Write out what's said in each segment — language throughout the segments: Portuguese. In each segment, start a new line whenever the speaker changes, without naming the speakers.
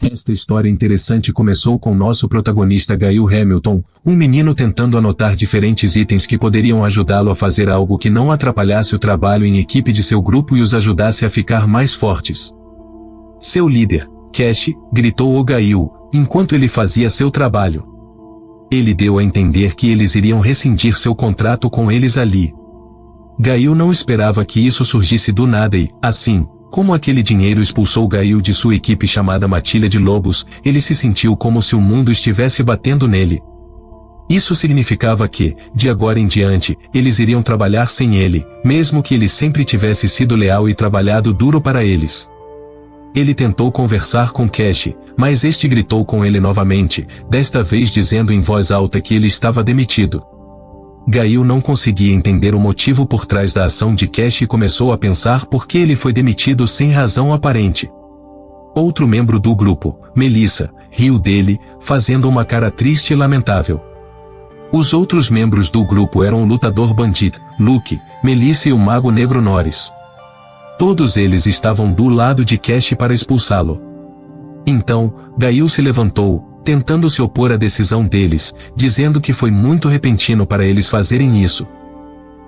Esta história interessante começou com nosso protagonista Gail Hamilton, um menino tentando anotar diferentes itens que poderiam ajudá-lo a fazer algo que não atrapalhasse o trabalho em equipe de seu grupo e os ajudasse a ficar mais fortes. Seu líder, Cash, gritou o Gail, enquanto ele fazia seu trabalho. Ele deu a entender que eles iriam rescindir seu contrato com eles ali. Gail não esperava que isso surgisse do nada e, assim, como aquele dinheiro expulsou Gail de sua equipe chamada Matilha de Lobos, ele se sentiu como se o mundo estivesse batendo nele. Isso significava que, de agora em diante, eles iriam trabalhar sem ele, mesmo que ele sempre tivesse sido leal e trabalhado duro para eles. Ele tentou conversar com Cash, mas este gritou com ele novamente, desta vez dizendo em voz alta que ele estava demitido. Gail não conseguia entender o motivo por trás da ação de Cash e começou a pensar por que ele foi demitido sem razão aparente. Outro membro do grupo, Melissa, riu dele, fazendo uma cara triste e lamentável. Os outros membros do grupo eram o lutador bandido, Luke, Melissa e o mago negro Norris. Todos eles estavam do lado de Cash para expulsá-lo. Então, Gail se levantou, tentando se opor à decisão deles, dizendo que foi muito repentino para eles fazerem isso.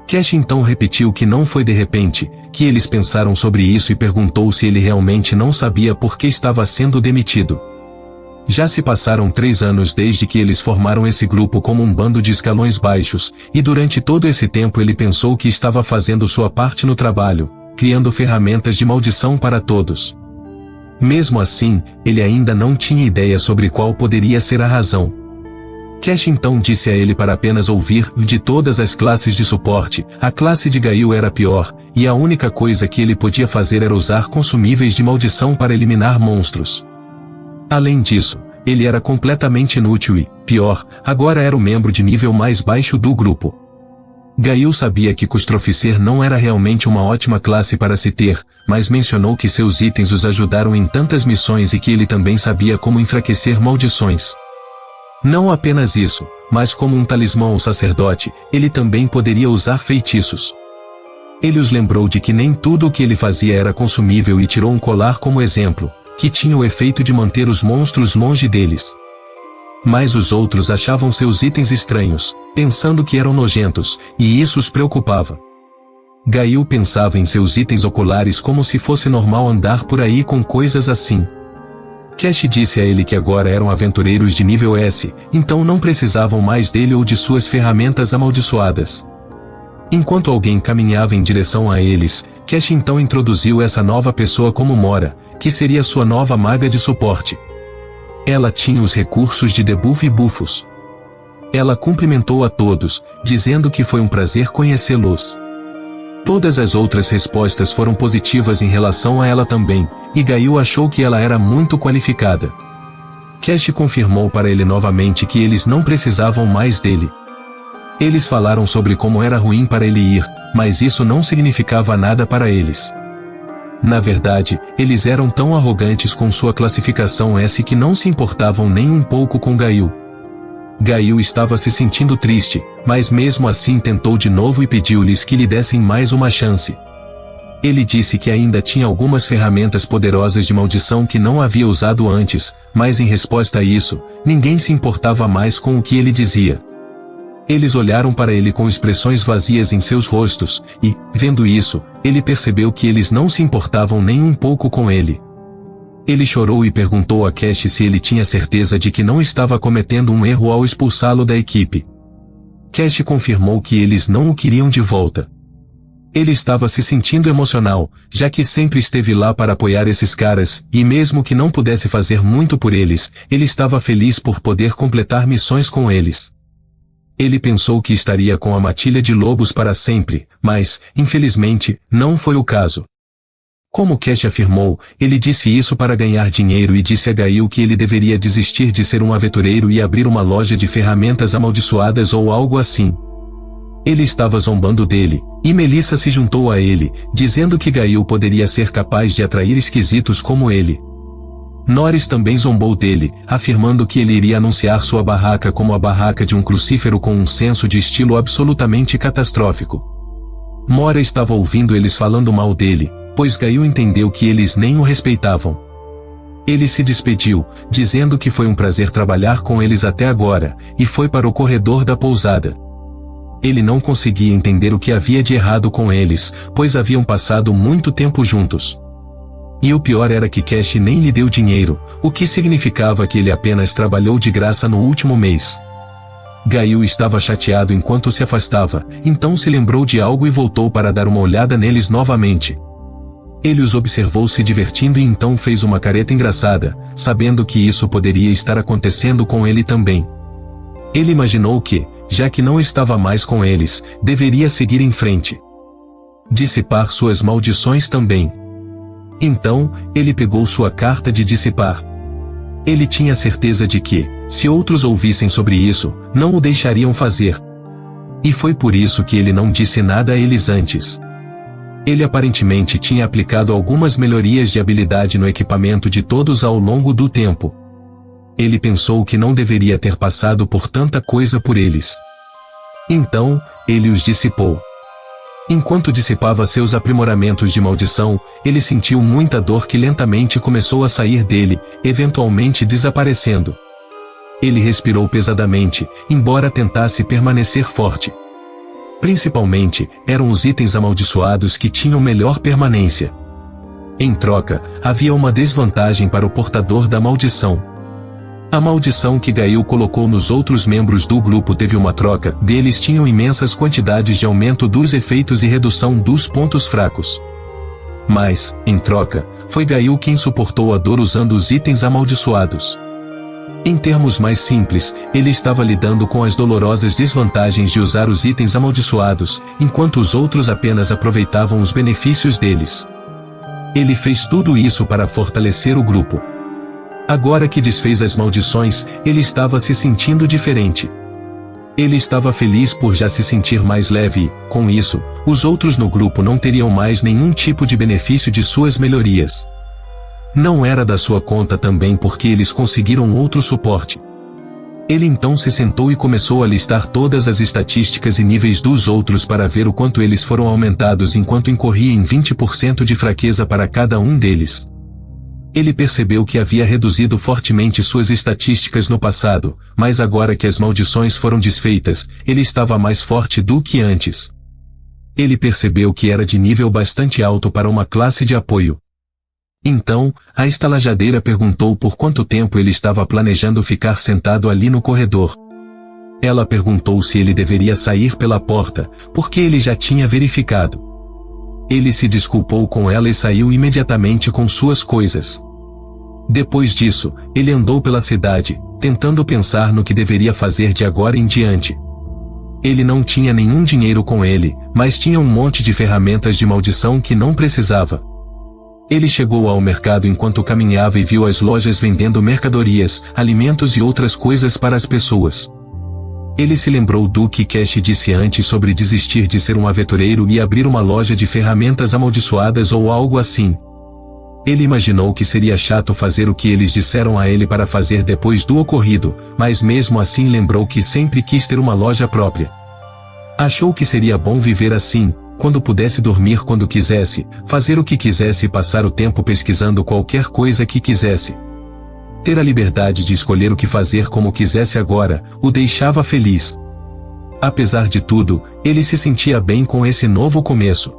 Cash então repetiu que não foi de repente, que eles pensaram sobre isso e perguntou se ele realmente não sabia por que estava sendo demitido. Já se passaram 3 anos desde que eles formaram esse grupo como um bando de escalões baixos, e durante todo esse tempo ele pensou que estava fazendo sua parte no trabalho, criando ferramentas de maldição para todos. Mesmo assim, ele ainda não tinha ideia sobre qual poderia ser a razão. Cash então disse a ele para apenas ouvir. De todas as classes de suporte, a classe de Gail era a pior, e a única coisa que ele podia fazer era usar consumíveis de maldição para eliminar monstros. Além disso, ele era completamente inútil e, pior, agora era o membro de nível mais baixo do grupo. Gail sabia que Custroficer não era realmente uma ótima classe para se ter, mas mencionou que seus itens os ajudaram em tantas missões e que ele também sabia como enfraquecer maldições. Não apenas isso, mas como um talismã ou sacerdote, ele também poderia usar feitiços. Ele os lembrou de que nem tudo o que ele fazia era consumível e tirou um colar como exemplo, que tinha o efeito de manter os monstros longe deles. Mas os outros achavam seus itens estranhos, pensando que eram nojentos, e isso os preocupava. Gail pensava em seus itens oculares como se fosse normal andar por aí com coisas assim. Cash disse a ele que agora eram aventureiros de nível S, então não precisavam mais dele ou de suas ferramentas amaldiçoadas. Enquanto alguém caminhava em direção a eles, Cash então introduziu essa nova pessoa como Mora, que seria sua nova maga de suporte. Ela tinha os recursos de debuff e buffos. Ela cumprimentou a todos, dizendo que foi um prazer conhecê-los. Todas as outras respostas foram positivas em relação a ela também, e Gail achou que ela era muito qualificada. Cash confirmou para ele novamente que eles não precisavam mais dele. Eles falaram sobre como era ruim para ele ir, mas isso não significava nada para eles. Na verdade, eles eram tão arrogantes com sua classificação S que não se importavam nem um pouco com Gail. Gail estava se sentindo triste, mas mesmo assim tentou de novo e pediu-lhes que lhe dessem mais uma chance. Ele disse que ainda tinha algumas ferramentas poderosas de maldição que não havia usado antes, mas em resposta a isso, ninguém se importava mais com o que ele dizia. Eles olharam para ele com expressões vazias em seus rostos, e, vendo isso, ele percebeu que eles não se importavam nem um pouco com ele. Ele chorou e perguntou a Cash se ele tinha certeza de que não estava cometendo um erro ao expulsá-lo da equipe. Cash confirmou que eles não o queriam de volta. Ele estava se sentindo emocional, já que sempre esteve lá para apoiar esses caras, e mesmo que não pudesse fazer muito por eles, ele estava feliz por poder completar missões com eles. Ele pensou que estaria com a Matilha de Lobos para sempre, mas, infelizmente, não foi o caso. Como Cash afirmou, ele disse isso para ganhar dinheiro e disse a Gail que ele deveria desistir de ser um aventureiro e abrir uma loja de ferramentas amaldiçoadas ou algo assim. Ele estava zombando dele, e Melissa se juntou a ele, dizendo que Gail poderia ser capaz de atrair esquisitos como ele. Norris também zombou dele, afirmando que ele iria anunciar sua barraca como a barraca de um crucífero com um senso de estilo absolutamente catastrófico. Mora estava ouvindo eles falando mal dele, pois Gail entendeu que eles nem o respeitavam. Ele se despediu, dizendo que foi um prazer trabalhar com eles até agora, e foi para o corredor da pousada. Ele não conseguia entender o que havia de errado com eles, pois haviam passado muito tempo juntos. E o pior era que Cash nem lhe deu dinheiro, o que significava que ele apenas trabalhou de graça no último mês. Gail estava chateado enquanto se afastava, então se lembrou de algo e voltou para dar uma olhada neles novamente. Ele os observou se divertindo e então fez uma careta engraçada, sabendo que isso poderia estar acontecendo com ele também. Ele imaginou que, já que não estava mais com eles, deveria seguir em frente. Dissipar suas maldições também. Então, ele pegou sua carta de dissipar. Ele tinha certeza de que, se outros ouvissem sobre isso, não o deixariam fazer. E foi por isso que ele não disse nada a eles antes. Ele aparentemente tinha aplicado algumas melhorias de habilidade no equipamento de todos ao longo do tempo. Ele pensou que não deveria ter passado por tanta coisa por eles. Então, ele os dissipou. Enquanto dissipava seus aprimoramentos de maldição, ele sentiu muita dor que lentamente começou a sair dele, eventualmente desaparecendo. Ele respirou pesadamente, embora tentasse permanecer forte. Principalmente, eram os itens amaldiçoados que tinham melhor permanência. Em troca, havia uma desvantagem para o portador da maldição. A maldição que Gail colocou nos outros membros do grupo teve uma troca, deles tinham imensas quantidades de aumento dos efeitos e redução dos pontos fracos. Mas, em troca, foi Gail quem suportou a dor usando os itens amaldiçoados. Em termos mais simples, ele estava lidando com as dolorosas desvantagens de usar os itens amaldiçoados, enquanto os outros apenas aproveitavam os benefícios deles. Ele fez tudo isso para fortalecer o grupo. Agora que desfez as maldições, ele estava se sentindo diferente. Ele estava feliz por já se sentir mais leve e, com isso, os outros no grupo não teriam mais nenhum tipo de benefício de suas melhorias. Não era da sua conta também porque eles conseguiram outro suporte. Ele então se sentou e começou a listar todas as estatísticas e níveis dos outros para ver o quanto eles foram aumentados enquanto incorria em 20% de fraqueza para cada um deles. Ele percebeu que havia reduzido fortemente suas estatísticas no passado, mas agora que as maldições foram desfeitas, ele estava mais forte do que antes. Ele percebeu que era de nível bastante alto para uma classe de apoio. Então, a estalajadeira perguntou por quanto tempo ele estava planejando ficar sentado ali no corredor. Ela perguntou se ele deveria sair pela porta, porque ele já tinha verificado. Ele se desculpou com ela e saiu imediatamente com suas coisas. Depois disso, ele andou pela cidade, tentando pensar no que deveria fazer de agora em diante. Ele não tinha nenhum dinheiro com ele, mas tinha um monte de ferramentas de maldição que não precisava. Ele chegou ao mercado enquanto caminhava e viu as lojas vendendo mercadorias, alimentos e outras coisas para as pessoas. Ele se lembrou do que Cash disse antes sobre desistir de ser um aventureiro e abrir uma loja de ferramentas amaldiçoadas ou algo assim. Ele imaginou que seria chato fazer o que eles disseram a ele para fazer depois do ocorrido, mas mesmo assim lembrou que sempre quis ter uma loja própria. Achou que seria bom viver assim, quando pudesse dormir quando quisesse, fazer o que quisesse e passar o tempo pesquisando qualquer coisa que quisesse. Ter a liberdade de escolher o que fazer como quisesse agora, o deixava feliz. Apesar de tudo, ele se sentia bem com esse novo começo.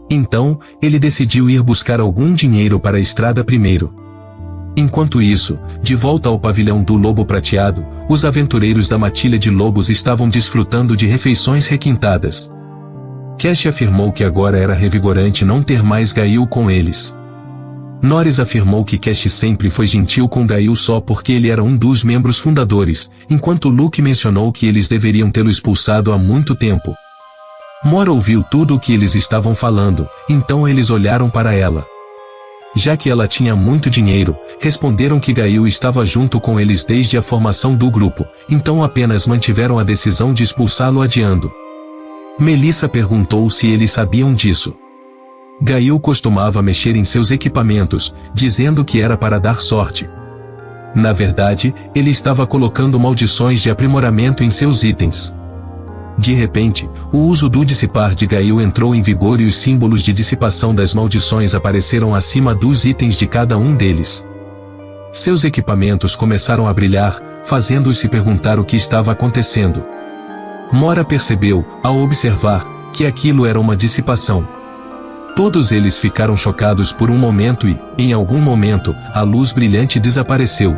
Então, ele decidiu ir buscar algum dinheiro para a estrada primeiro. Enquanto isso, de volta ao pavilhão do Lobo Prateado, os aventureiros da matilha de lobos estavam desfrutando de refeições requintadas. Cash afirmou que agora era revigorante não ter mais Gail com eles. Norris afirmou que Cash sempre foi gentil com Gail só porque ele era um dos membros fundadores, enquanto Luke mencionou que eles deveriam tê-lo expulsado há muito tempo. Mora ouviu tudo o que eles estavam falando, então eles olharam para ela. Já que ela tinha muito dinheiro, responderam que Gail estava junto com eles desde a formação do grupo, então apenas mantiveram a decisão de expulsá-lo adiando. Melissa perguntou se eles sabiam disso. Gail costumava mexer em seus equipamentos, dizendo que era para dar sorte. Na verdade, ele estava colocando maldições de aprimoramento em seus itens. De repente, o uso do dissipar de Gail entrou em vigor e os símbolos de dissipação das maldições apareceram acima dos itens de cada um deles. Seus equipamentos começaram a brilhar, fazendo-os se perguntar o que estava acontecendo. Mora percebeu, ao observar, que aquilo era uma dissipação. Todos eles ficaram chocados por um momento e, em algum momento, a luz brilhante desapareceu.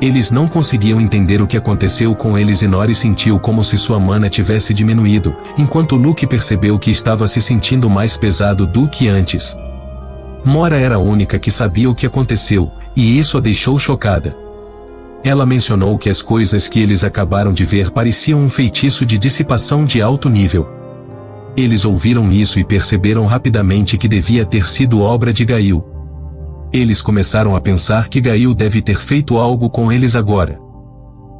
Eles não conseguiam entender o que aconteceu com eles e Nori sentiu como se sua mana tivesse diminuído, enquanto Luke percebeu que estava se sentindo mais pesado do que antes. Mora era a única que sabia o que aconteceu, e isso a deixou chocada. Ela mencionou que as coisas que eles acabaram de ver pareciam um feitiço de dissipação de alto nível. Eles ouviram isso e perceberam rapidamente que devia ter sido obra de Gail. Eles começaram a pensar que Gail deve ter feito algo com eles agora.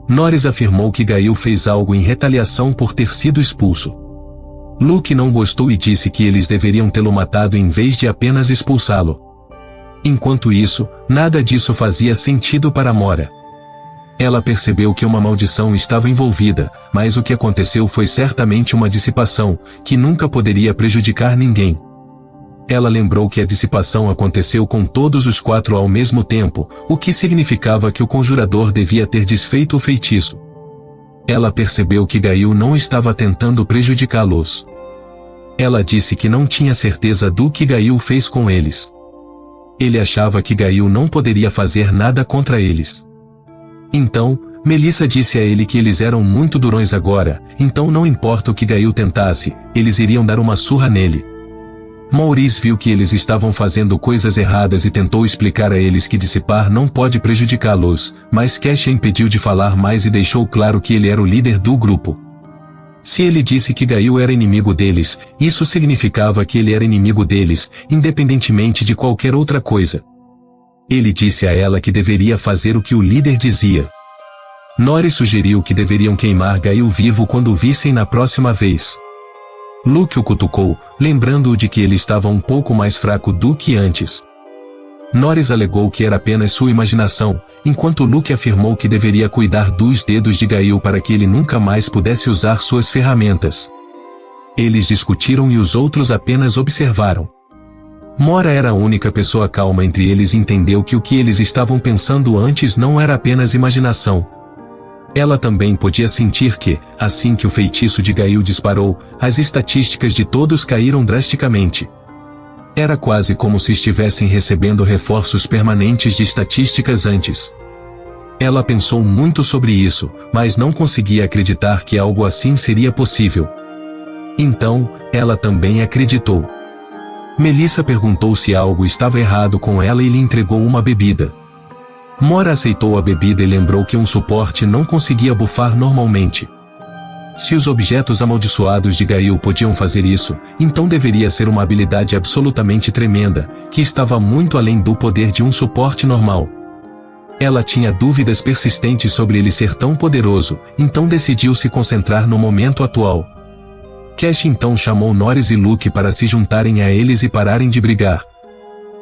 Norris afirmou que Gail fez algo em retaliação por ter sido expulso. Luke não gostou e disse que eles deveriam tê-lo matado em vez de apenas expulsá-lo. Enquanto isso, nada disso fazia sentido para Mora. Ela percebeu que uma maldição estava envolvida, mas o que aconteceu foi certamente uma dissipação, que nunca poderia prejudicar ninguém. Ela lembrou que a dissipação aconteceu com todos os 4 ao mesmo tempo, o que significava que o conjurador devia ter desfeito o feitiço. Ela percebeu que Gail não estava tentando prejudicá-los. Ela disse que não tinha certeza do que Gail fez com eles. Ele achava que Gail não poderia fazer nada contra eles. Então, Melissa disse a ele que eles eram muito durões agora, então não importa o que Gail tentasse, eles iriam dar uma surra nele. Maurice viu que eles estavam fazendo coisas erradas e tentou explicar a eles que dissipar não pode prejudicá-los, mas Cash impediu de falar mais e deixou claro que ele era o líder do grupo. Se ele disse que Gail era inimigo deles, isso significava que ele era inimigo deles, independentemente de qualquer outra coisa. Ele disse a ela que deveria fazer o que o líder dizia. Nori sugeriu que deveriam queimar Gail vivo quando o vissem na próxima vez. Luke o cutucou, lembrando-o de que ele estava um pouco mais fraco do que antes. Norris alegou que era apenas sua imaginação, enquanto Luke afirmou que deveria cuidar dos dedos de Gail para que ele nunca mais pudesse usar suas ferramentas. Eles discutiram e os outros apenas observaram. Mora era a única pessoa calma entre eles e entendeu que o que eles estavam pensando antes não era apenas imaginação. Ela também podia sentir que, assim que o feitiço de Gail disparou, as estatísticas de todos caíram drasticamente. Era quase como se estivessem recebendo reforços permanentes de estatísticas antes. Ela pensou muito sobre isso, mas não conseguia acreditar que algo assim seria possível. Então, ela também acreditou. Melissa perguntou se algo estava errado com ela e lhe entregou uma bebida. Mora aceitou a bebida e lembrou que um suporte não conseguia bufar normalmente. Se os objetos amaldiçoados de Gail podiam fazer isso, então deveria ser uma habilidade absolutamente tremenda, que estava muito além do poder de um suporte normal. Ela tinha dúvidas persistentes sobre ele ser tão poderoso, então decidiu se concentrar no momento atual. Cash então chamou Norris e Luke para se juntarem a eles e pararem de brigar.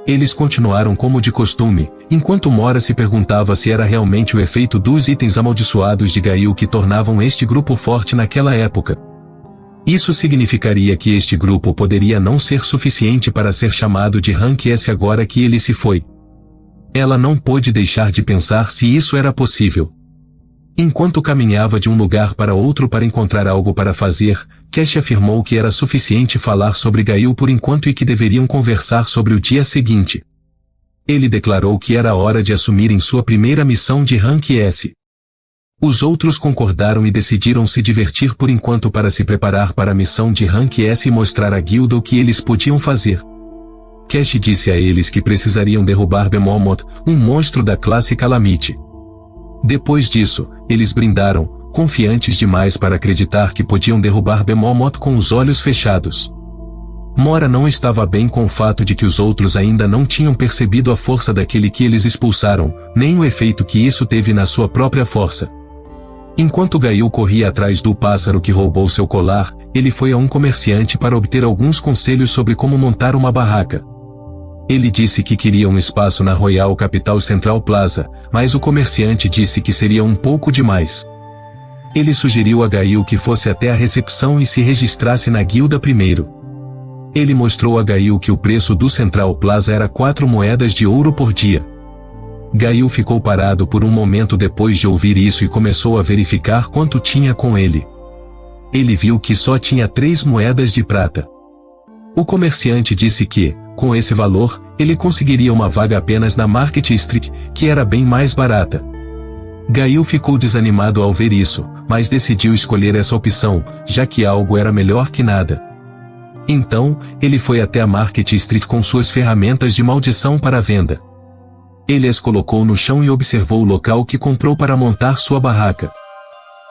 Eles continuaram como de costume, enquanto Mora se perguntava se era realmente o efeito dos itens amaldiçoados de Gail que tornavam este grupo forte naquela época. Isso significaria que este grupo poderia não ser suficiente para ser chamado de Rank S agora que ele se foi. Ela não pôde deixar de pensar se isso era possível. Enquanto caminhava de um lugar para outro para encontrar algo para fazer, Cash afirmou que era suficiente falar sobre Gail por enquanto e que deveriam conversar sobre o dia seguinte. Ele declarou que era hora de assumirem sua primeira missão de Rank S. Os outros concordaram e decidiram se divertir por enquanto para se preparar para a missão de Rank S e mostrar à guilda o que eles podiam fazer. Cash disse a eles que precisariam derrubar Behemoth, um monstro da classe Calamity. Depois disso, eles brindaram, confiantes demais para acreditar que podiam derrubar Behemoth com os olhos fechados. Mora não estava bem com o fato de que os outros ainda não tinham percebido a força daquele que eles expulsaram, nem o efeito que isso teve na sua própria força. Enquanto Gail corria atrás do pássaro que roubou seu colar, ele foi a um comerciante para obter alguns conselhos sobre como montar uma barraca. Ele disse que queria um espaço na Royal Capital Central Plaza, mas o comerciante disse que seria um pouco demais. Ele sugeriu a Gail que fosse até a recepção e se registrasse na guilda primeiro. Ele mostrou a Gail que o preço do Central Plaza era 4 moedas de ouro por dia. Gail ficou parado por um momento depois de ouvir isso e começou a verificar quanto tinha com ele. Ele viu que só tinha 3 moedas de prata. O comerciante disse que, com esse valor, ele conseguiria uma vaga apenas na Market Street, que era bem mais barata. Gail ficou desanimado ao ver isso, mas decidiu escolher essa opção, já que algo era melhor que nada. Então, ele foi até a Market Street com suas ferramentas de maldição para venda. Ele as colocou no chão e observou o local que comprou para montar sua barraca.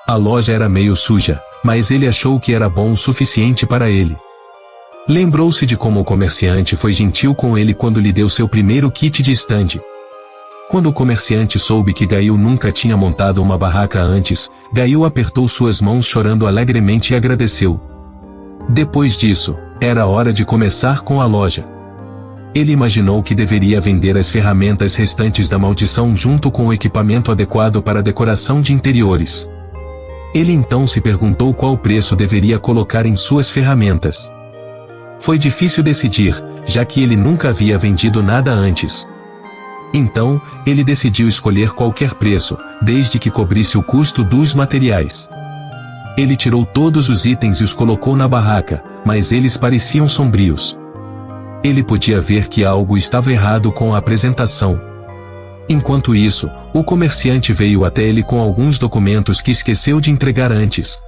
A loja era meio suja, mas ele achou que era bom o suficiente para ele. Lembrou-se de como o comerciante foi gentil com ele quando lhe deu seu primeiro kit de estande. Quando o comerciante soube que Gail nunca tinha montado uma barraca antes, Gail apertou suas mãos chorando alegremente e agradeceu. Depois disso, era hora de começar com a loja. Ele imaginou que deveria vender as ferramentas restantes da maldição junto com o equipamento adequado para a decoração de interiores. Ele então se perguntou qual preço deveria colocar em suas ferramentas. Foi difícil decidir, já que ele nunca havia vendido nada antes. Então, ele decidiu escolher qualquer preço, desde que cobrisse o custo dos materiais. Ele tirou todos os itens e os colocou na barraca, mas eles pareciam sombrios. Ele podia ver que algo estava errado com a apresentação. Enquanto isso, o comerciante veio até ele com alguns documentos que esqueceu de entregar antes.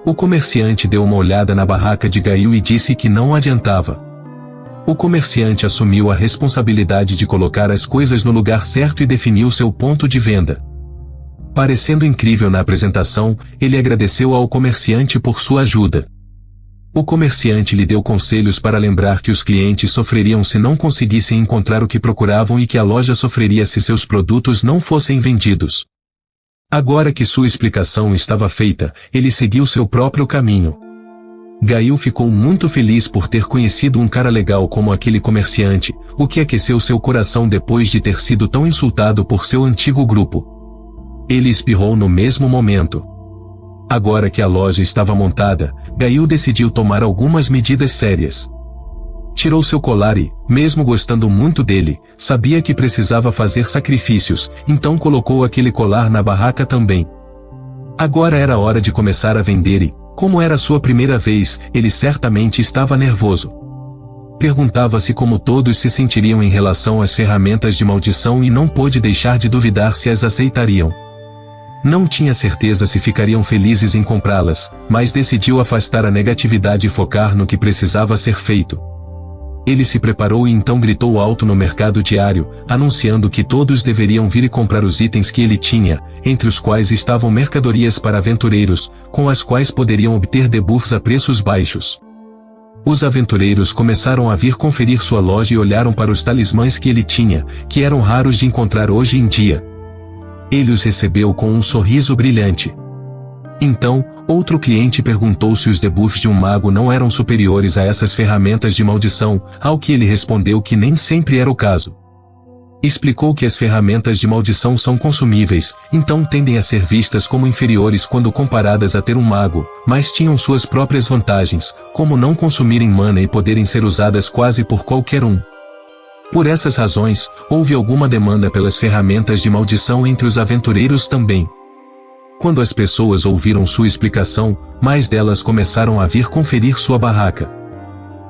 O comerciante deu uma olhada na barraca de Gail e disse que não adiantava. O comerciante assumiu a responsabilidade de colocar as coisas no lugar certo e definiu seu ponto de venda. Parecendo incrível na apresentação, ele agradeceu ao comerciante por sua ajuda. O comerciante lhe deu conselhos para lembrar que os clientes sofreriam se não conseguissem encontrar o que procuravam e que a loja sofreria se seus produtos não fossem vendidos. Agora que sua explicação estava feita, ele seguiu seu próprio caminho. Gail ficou muito feliz por ter conhecido um cara legal como aquele comerciante, o que aqueceu seu coração depois de ter sido tão insultado por seu antigo grupo. Ele espirrou no mesmo momento. Agora que a loja estava montada, Gail decidiu tomar algumas medidas sérias. Tirou seu colar e, mesmo gostando muito dele, sabia que precisava fazer sacrifícios, então colocou aquele colar na barraca também. Agora era hora de começar a vender e, como era sua primeira vez, ele certamente estava nervoso. Perguntava-se como todos se sentiriam em relação às ferramentas de maldição e não pôde deixar de duvidar se as aceitariam. Não tinha certeza se ficariam felizes em comprá-las, mas decidiu afastar a negatividade e focar no que precisava ser feito. Ele se preparou e então gritou alto no mercado diário, anunciando que todos deveriam vir e comprar os itens que ele tinha, entre os quais estavam mercadorias para aventureiros, com as quais poderiam obter debuffs a preços baixos. Os aventureiros começaram a vir conferir sua loja e olharam para os talismãs que ele tinha, que eram raros de encontrar hoje em dia. Ele os recebeu com um sorriso brilhante. Então, outro cliente perguntou se os debuffs de um mago não eram superiores a essas ferramentas de maldição, ao que ele respondeu que nem sempre era o caso. Explicou que as ferramentas de maldição são consumíveis, então tendem a ser vistas como inferiores quando comparadas a ter um mago, mas tinham suas próprias vantagens, como não consumirem mana e poderem ser usadas quase por qualquer um. Por essas razões, houve alguma demanda pelas ferramentas de maldição entre os aventureiros também. Quando as pessoas ouviram sua explicação, mais delas começaram a vir conferir sua barraca.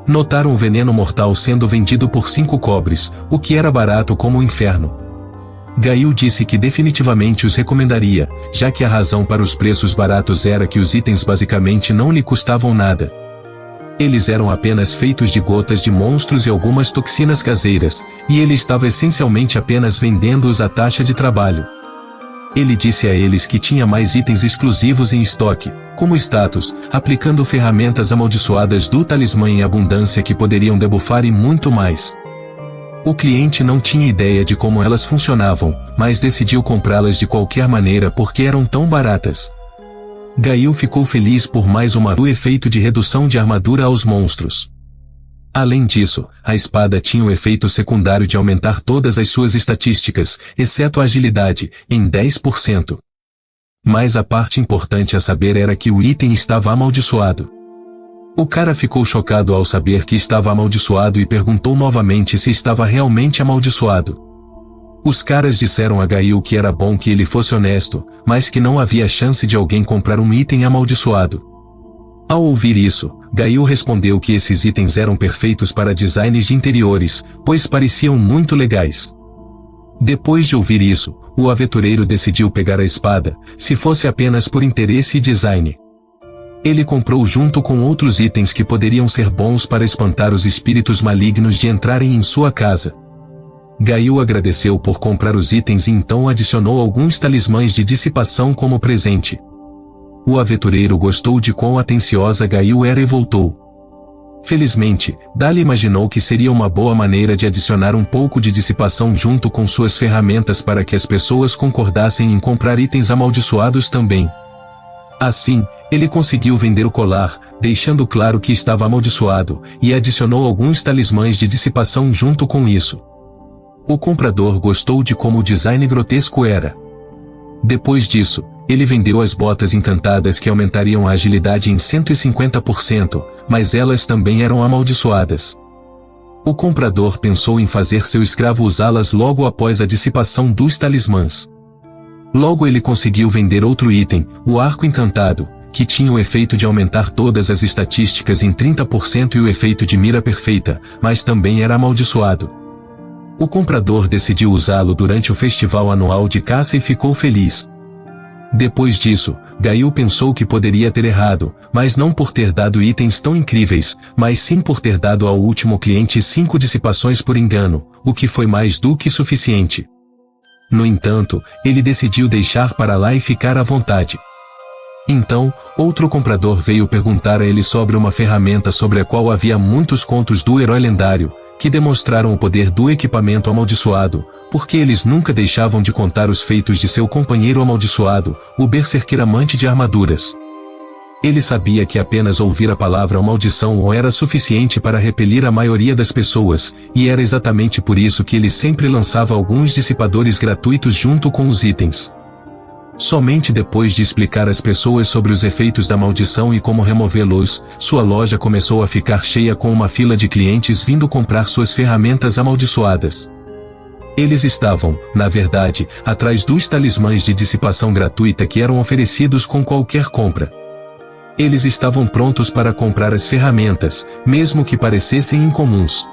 Notaram o veneno mortal sendo vendido por 5 cobres, o que era barato como o inferno. Gail disse que definitivamente os recomendaria, já que a razão para os preços baratos era que os itens basicamente não lhe custavam nada. Eles eram apenas feitos de gotas de monstros e algumas toxinas caseiras, e ele estava essencialmente apenas vendendo-os à taxa de trabalho. Ele disse a eles que tinha mais itens exclusivos em estoque, como status, aplicando ferramentas amaldiçoadas do talismã em abundância que poderiam debuffar e muito mais. O cliente não tinha ideia de como elas funcionavam, mas decidiu comprá-las de qualquer maneira porque eram tão baratas. Gail ficou feliz por mais uma vez o efeito de redução de armadura aos monstros. Além disso, a espada tinha o efeito secundário de aumentar todas as suas estatísticas, exceto a agilidade, em 10%. Mas a parte importante a saber era que o item estava amaldiçoado. O cara ficou chocado ao saber que estava amaldiçoado e perguntou novamente se estava realmente amaldiçoado. Os caras disseram a Gail que era bom que ele fosse honesto, mas que não havia chance de alguém comprar um item amaldiçoado. Ao ouvir isso, Gail respondeu que esses itens eram perfeitos para designs de interiores, pois pareciam muito legais. Depois de ouvir isso, o aventureiro decidiu pegar a espada, se fosse apenas por interesse e design. Ele comprou junto com outros itens que poderiam ser bons para espantar os espíritos malignos de entrarem em sua casa. Gail agradeceu por comprar os itens e então adicionou alguns talismãs de dissipação como presente. O aventureiro gostou de quão atenciosa Gail era e voltou. Felizmente, Dali imaginou que seria uma boa maneira de adicionar um pouco de dissipação junto com suas ferramentas para que as pessoas concordassem em comprar itens amaldiçoados também. Assim, ele conseguiu vender o colar, deixando claro que estava amaldiçoado, e adicionou alguns talismãs de dissipação junto com isso. O comprador gostou de como o design grotesco era. Depois disso, ele vendeu as botas encantadas que aumentariam a agilidade em 150%, mas elas também eram amaldiçoadas. O comprador pensou em fazer seu escravo usá-las logo após a dissipação dos talismãs. Logo ele conseguiu vender outro item, o arco encantado, que tinha o efeito de aumentar todas as estatísticas em 30% e o efeito de mira perfeita, mas também era amaldiçoado. O comprador decidiu usá-lo durante o festival anual de caça e ficou feliz. Depois disso, Gail pensou que poderia ter errado, mas não por ter dado itens tão incríveis, mas sim por ter dado ao último cliente 5 dissipações por engano, o que foi mais do que suficiente. No entanto, ele decidiu deixar para lá e ficar à vontade. Então, outro comprador veio perguntar a ele sobre uma ferramenta sobre a qual havia muitos contos do herói lendário, que demonstraram o poder do equipamento amaldiçoado, porque eles nunca deixavam de contar os feitos de seu companheiro amaldiçoado, o berserker amante de armaduras. Ele sabia que apenas ouvir a palavra maldição era suficiente para repelir a maioria das pessoas, e era exatamente por isso que ele sempre lançava alguns dissipadores gratuitos junto com os itens. Somente depois de explicar às pessoas sobre os efeitos da maldição e como removê-los, sua loja começou a ficar cheia com uma fila de clientes vindo comprar suas ferramentas amaldiçoadas. Eles estavam, na verdade, atrás dos talismãs de dissipação gratuita que eram oferecidos com qualquer compra. Eles estavam prontos para comprar as ferramentas, mesmo que parecessem incomuns.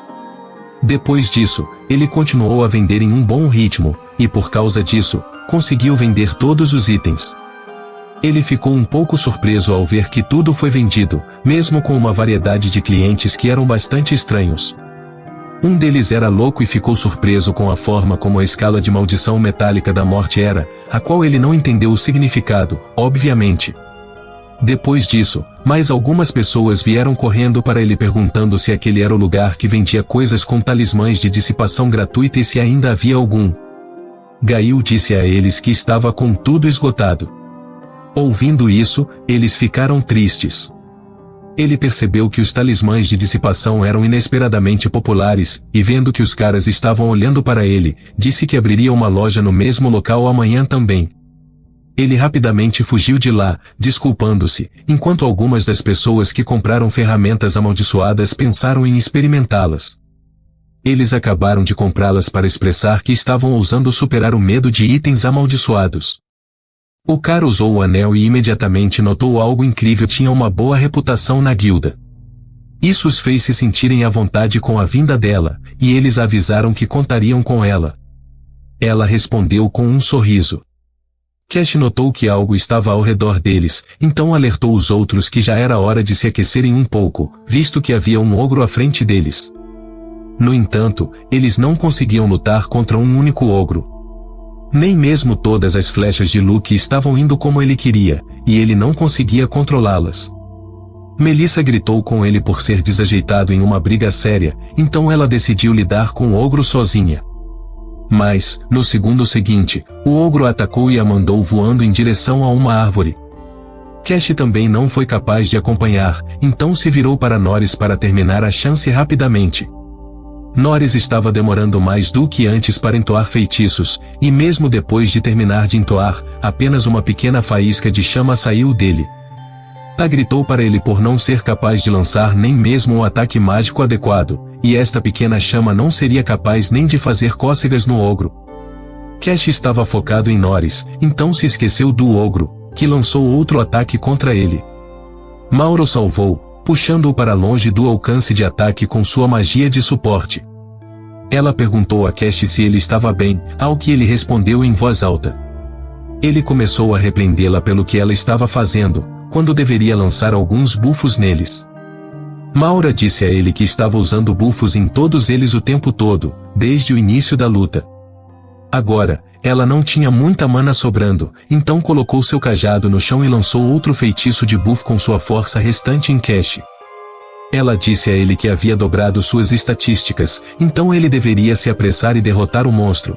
Depois disso, ele continuou a vender em um bom ritmo, e por causa disso, conseguiu vender todos os itens. Ele ficou um pouco surpreso ao ver que tudo foi vendido, mesmo com uma variedade de clientes que eram bastante estranhos. Um deles era louco e ficou surpreso com a forma como a escala de maldição metálica da morte era, a qual ele não entendeu o significado, obviamente. Depois disso, mais algumas pessoas vieram correndo para ele perguntando se aquele era o lugar que vendia coisas com talismãs de dissipação gratuita e se ainda havia algum. Gail disse a eles que estava com tudo esgotado. Ouvindo isso, eles ficaram tristes. Ele percebeu que os talismãs de dissipação eram inesperadamente populares, e vendo que os caras estavam olhando para ele, disse que abriria uma loja no mesmo local amanhã também. Ele rapidamente fugiu de lá, desculpando-se, enquanto algumas das pessoas que compraram ferramentas amaldiçoadas pensaram em experimentá-las. Eles acabaram de comprá-las para expressar que estavam ousando superar o medo de itens amaldiçoados. O cara usou o anel e imediatamente notou algo incrível: tinha uma boa reputação na guilda. Isso os fez se sentirem à vontade com a vinda dela, e eles avisaram que contariam com ela. Ela respondeu com um sorriso. Cash notou que algo estava ao redor deles, então alertou os outros que já era hora de se aquecerem um pouco, visto que havia um ogro à frente deles. No entanto, eles não conseguiam lutar contra um único ogro. Nem mesmo todas as flechas de Luke estavam indo como ele queria, e ele não conseguia controlá-las. Melissa gritou com ele por ser desajeitado em uma briga séria, então ela decidiu lidar com o ogro sozinha. Mas, no segundo seguinte, o ogro a atacou e a mandou voando em direção a uma árvore. Cash também não foi capaz de acompanhar, então se virou para Norris para terminar a chance rapidamente. Norris estava demorando mais do que antes para entoar feitiços, e mesmo depois de terminar de entoar, apenas uma pequena faísca de chama saiu dele. Ta gritou para ele por não ser capaz de lançar nem mesmo um ataque mágico adequado, e esta pequena chama não seria capaz nem de fazer cócegas no ogro. Cash estava focado em Norris, então se esqueceu do ogro, que lançou outro ataque contra ele. Mauro salvou, puxando-o para longe do alcance de ataque com sua magia de suporte. Ela perguntou a Cash se ele estava bem, ao que ele respondeu em voz alta. Ele começou a repreendê-la pelo que ela estava fazendo, quando deveria lançar alguns bufos neles. Maura disse a ele que estava usando bufos em todos eles o tempo todo, desde o início da luta. Agora, ela não tinha muita mana sobrando, então colocou seu cajado no chão e lançou outro feitiço de buff com sua força restante em Cash. Ela disse a ele que havia dobrado suas estatísticas, então ele deveria se apressar e derrotar o monstro.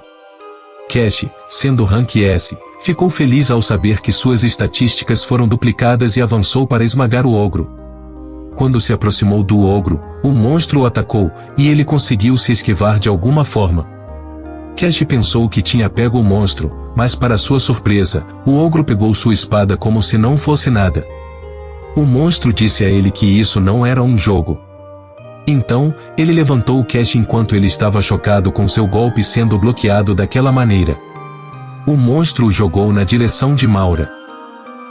Cash, sendo rank S, ficou feliz ao saber que suas estatísticas foram duplicadas e avançou para esmagar o ogro. Quando se aproximou do ogro, o monstro o atacou, e ele conseguiu se esquivar de alguma forma. Cash pensou que tinha pego o monstro, mas para sua surpresa, o ogro pegou sua espada como se não fosse nada. O monstro disse a ele que isso não era um jogo. Então, ele levantou o Cash enquanto ele estava chocado com seu golpe sendo bloqueado daquela maneira. O monstro o jogou na direção de Maura.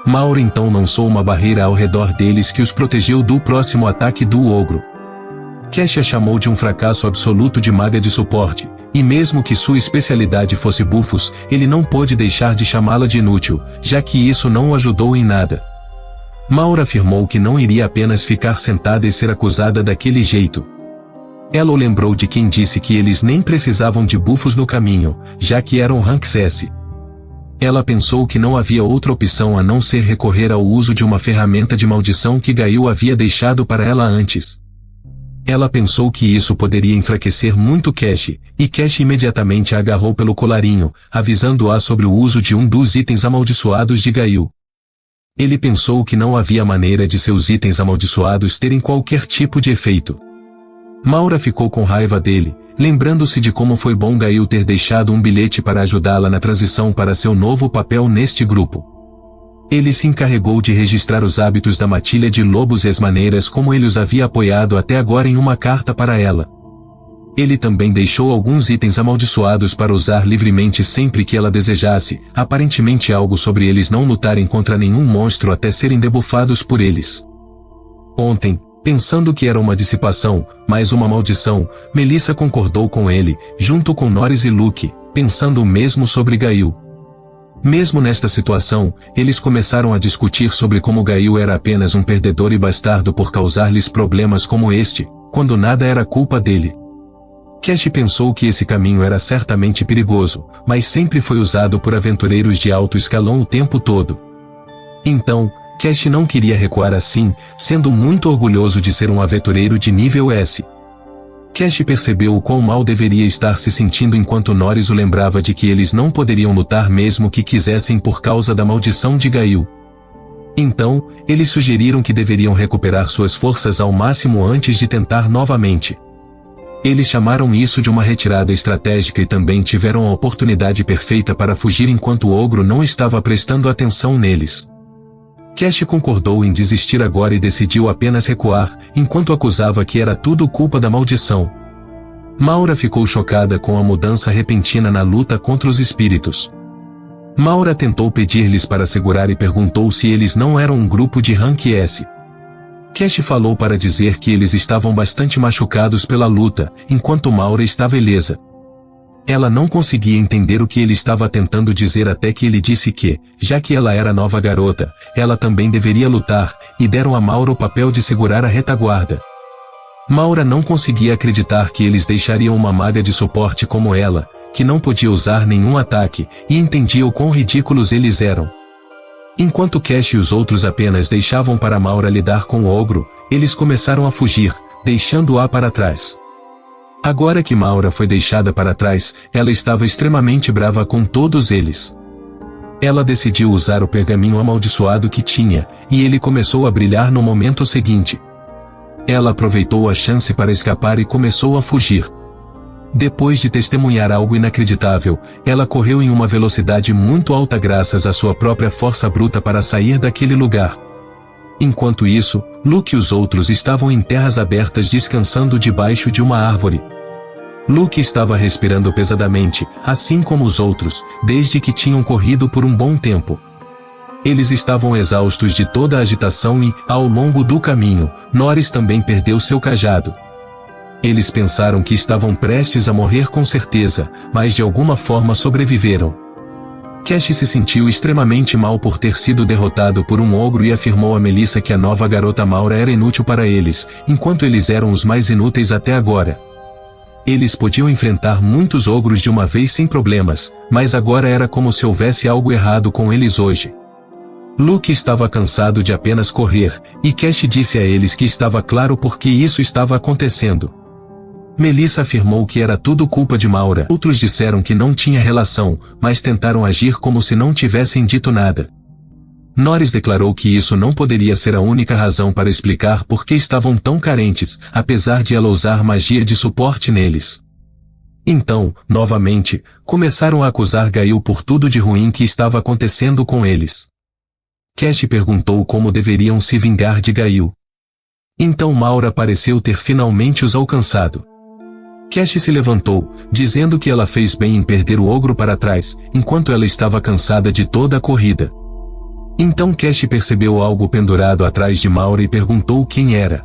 Maura então lançou uma barreira ao redor deles que os protegeu do próximo ataque do ogro. Cash a chamou de um fracasso absoluto de maga de suporte, e mesmo que sua especialidade fosse bufos, ele não pôde deixar de chamá-la de inútil, já que isso não o ajudou em nada. Maura afirmou que não iria apenas ficar sentada e ser acusada daquele jeito. Ela o lembrou de quem disse que eles nem precisavam de bufos no caminho, já que eram ranks S. Ela pensou que não havia outra opção a não ser recorrer ao uso de uma ferramenta de maldição que Gael havia deixado para ela antes. Ela pensou que isso poderia enfraquecer muito Cash, e Cash imediatamente a agarrou pelo colarinho, avisando-a sobre o uso de um dos itens amaldiçoados de Gael. Ele pensou que não havia maneira de seus itens amaldiçoados terem qualquer tipo de efeito. Maura ficou com raiva dele, lembrando-se de como foi bom Gael ter deixado um bilhete para ajudá-la na transição para seu novo papel neste grupo. Ele se encarregou de registrar os hábitos da matilha de lobos e as maneiras como ele os havia apoiado até agora em uma carta para ela. Ele também deixou alguns itens amaldiçoados para usar livremente sempre que ela desejasse, aparentemente algo sobre eles não lutarem contra nenhum monstro até serem debufados por eles. Ontem, pensando que era uma dissipação, mas uma maldição, Melissa concordou com ele, junto com Norris e Luke, pensando o mesmo sobre Gael. Mesmo nesta situação, eles começaram a discutir sobre como Gael era apenas um perdedor e bastardo por causar-lhes problemas como este, quando nada era culpa dele. Cash pensou que esse caminho era certamente perigoso, mas sempre foi usado por aventureiros de alto escalão o tempo todo. Então, Cash não queria recuar assim, sendo muito orgulhoso de ser um aventureiro de nível S. Cash percebeu o quão mal deveria estar se sentindo enquanto Norris o lembrava de que eles não poderiam lutar mesmo que quisessem por causa da maldição de Gael. Então, eles sugeriram que deveriam recuperar suas forças ao máximo antes de tentar novamente. Eles chamaram isso de uma retirada estratégica e também tiveram a oportunidade perfeita para fugir enquanto o ogro não estava prestando atenção neles. Cash concordou em desistir agora e decidiu apenas recuar, enquanto acusava que era tudo culpa da maldição. Maura ficou chocada com a mudança repentina na luta contra os espíritos. Maura tentou pedir-lhes para segurar e perguntou se eles não eram um grupo de rank S. Cash falou para dizer que eles estavam bastante machucados pela luta, enquanto Maura estava ilesa. Ela não conseguia entender o que ele estava tentando dizer até que ele disse que, já que ela era nova garota, ela também deveria lutar, e deram a Maura o papel de segurar a retaguarda. Maura não conseguia acreditar que eles deixariam uma maga de suporte como ela, que não podia usar nenhum ataque, e entendia o quão ridículos eles eram. Enquanto Cash e os outros apenas deixavam para Maura lidar com o ogro, eles começaram a fugir, deixando-a para trás. Agora que Maura foi deixada para trás, ela estava extremamente brava com todos eles. Ela decidiu usar o pergaminho amaldiçoado que tinha, e ele começou a brilhar no momento seguinte. Ela aproveitou a chance para escapar e começou a fugir. Depois de testemunhar algo inacreditável, ela correu em uma velocidade muito alta graças à sua própria força bruta para sair daquele lugar. Enquanto isso, Luke e os outros estavam em terras abertas descansando debaixo de uma árvore. Luke estava respirando pesadamente, assim como os outros, desde que tinham corrido por um bom tempo. Eles estavam exaustos de toda a agitação e, ao longo do caminho, Norris também perdeu seu cajado. Eles pensaram que estavam prestes a morrer com certeza, mas de alguma forma sobreviveram. Cash se sentiu extremamente mal por ter sido derrotado por um ogro e afirmou a Melissa que a nova garota Maura era inútil para eles, enquanto eles eram os mais inúteis até agora. Eles podiam enfrentar muitos ogros de uma vez sem problemas, mas agora era como se houvesse algo errado com eles hoje. Luke estava cansado de apenas correr, e Cash disse a eles que estava claro por que isso estava acontecendo. Melissa afirmou que era tudo culpa de Maura. Outros disseram que não tinha relação, mas tentaram agir como se não tivessem dito nada. Norris declarou que isso não poderia ser a única razão para explicar por que estavam tão carentes, apesar de ela usar magia de suporte neles. Então, novamente, começaram a acusar Gail por tudo de ruim que estava acontecendo com eles. Cash perguntou como deveriam se vingar de Gail. Então Maura pareceu ter finalmente os alcançado. Cash se levantou, dizendo que ela fez bem em perder o ogro para trás, enquanto ela estava cansada de toda a corrida. Então Cash percebeu algo pendurado atrás de Maura e perguntou quem era.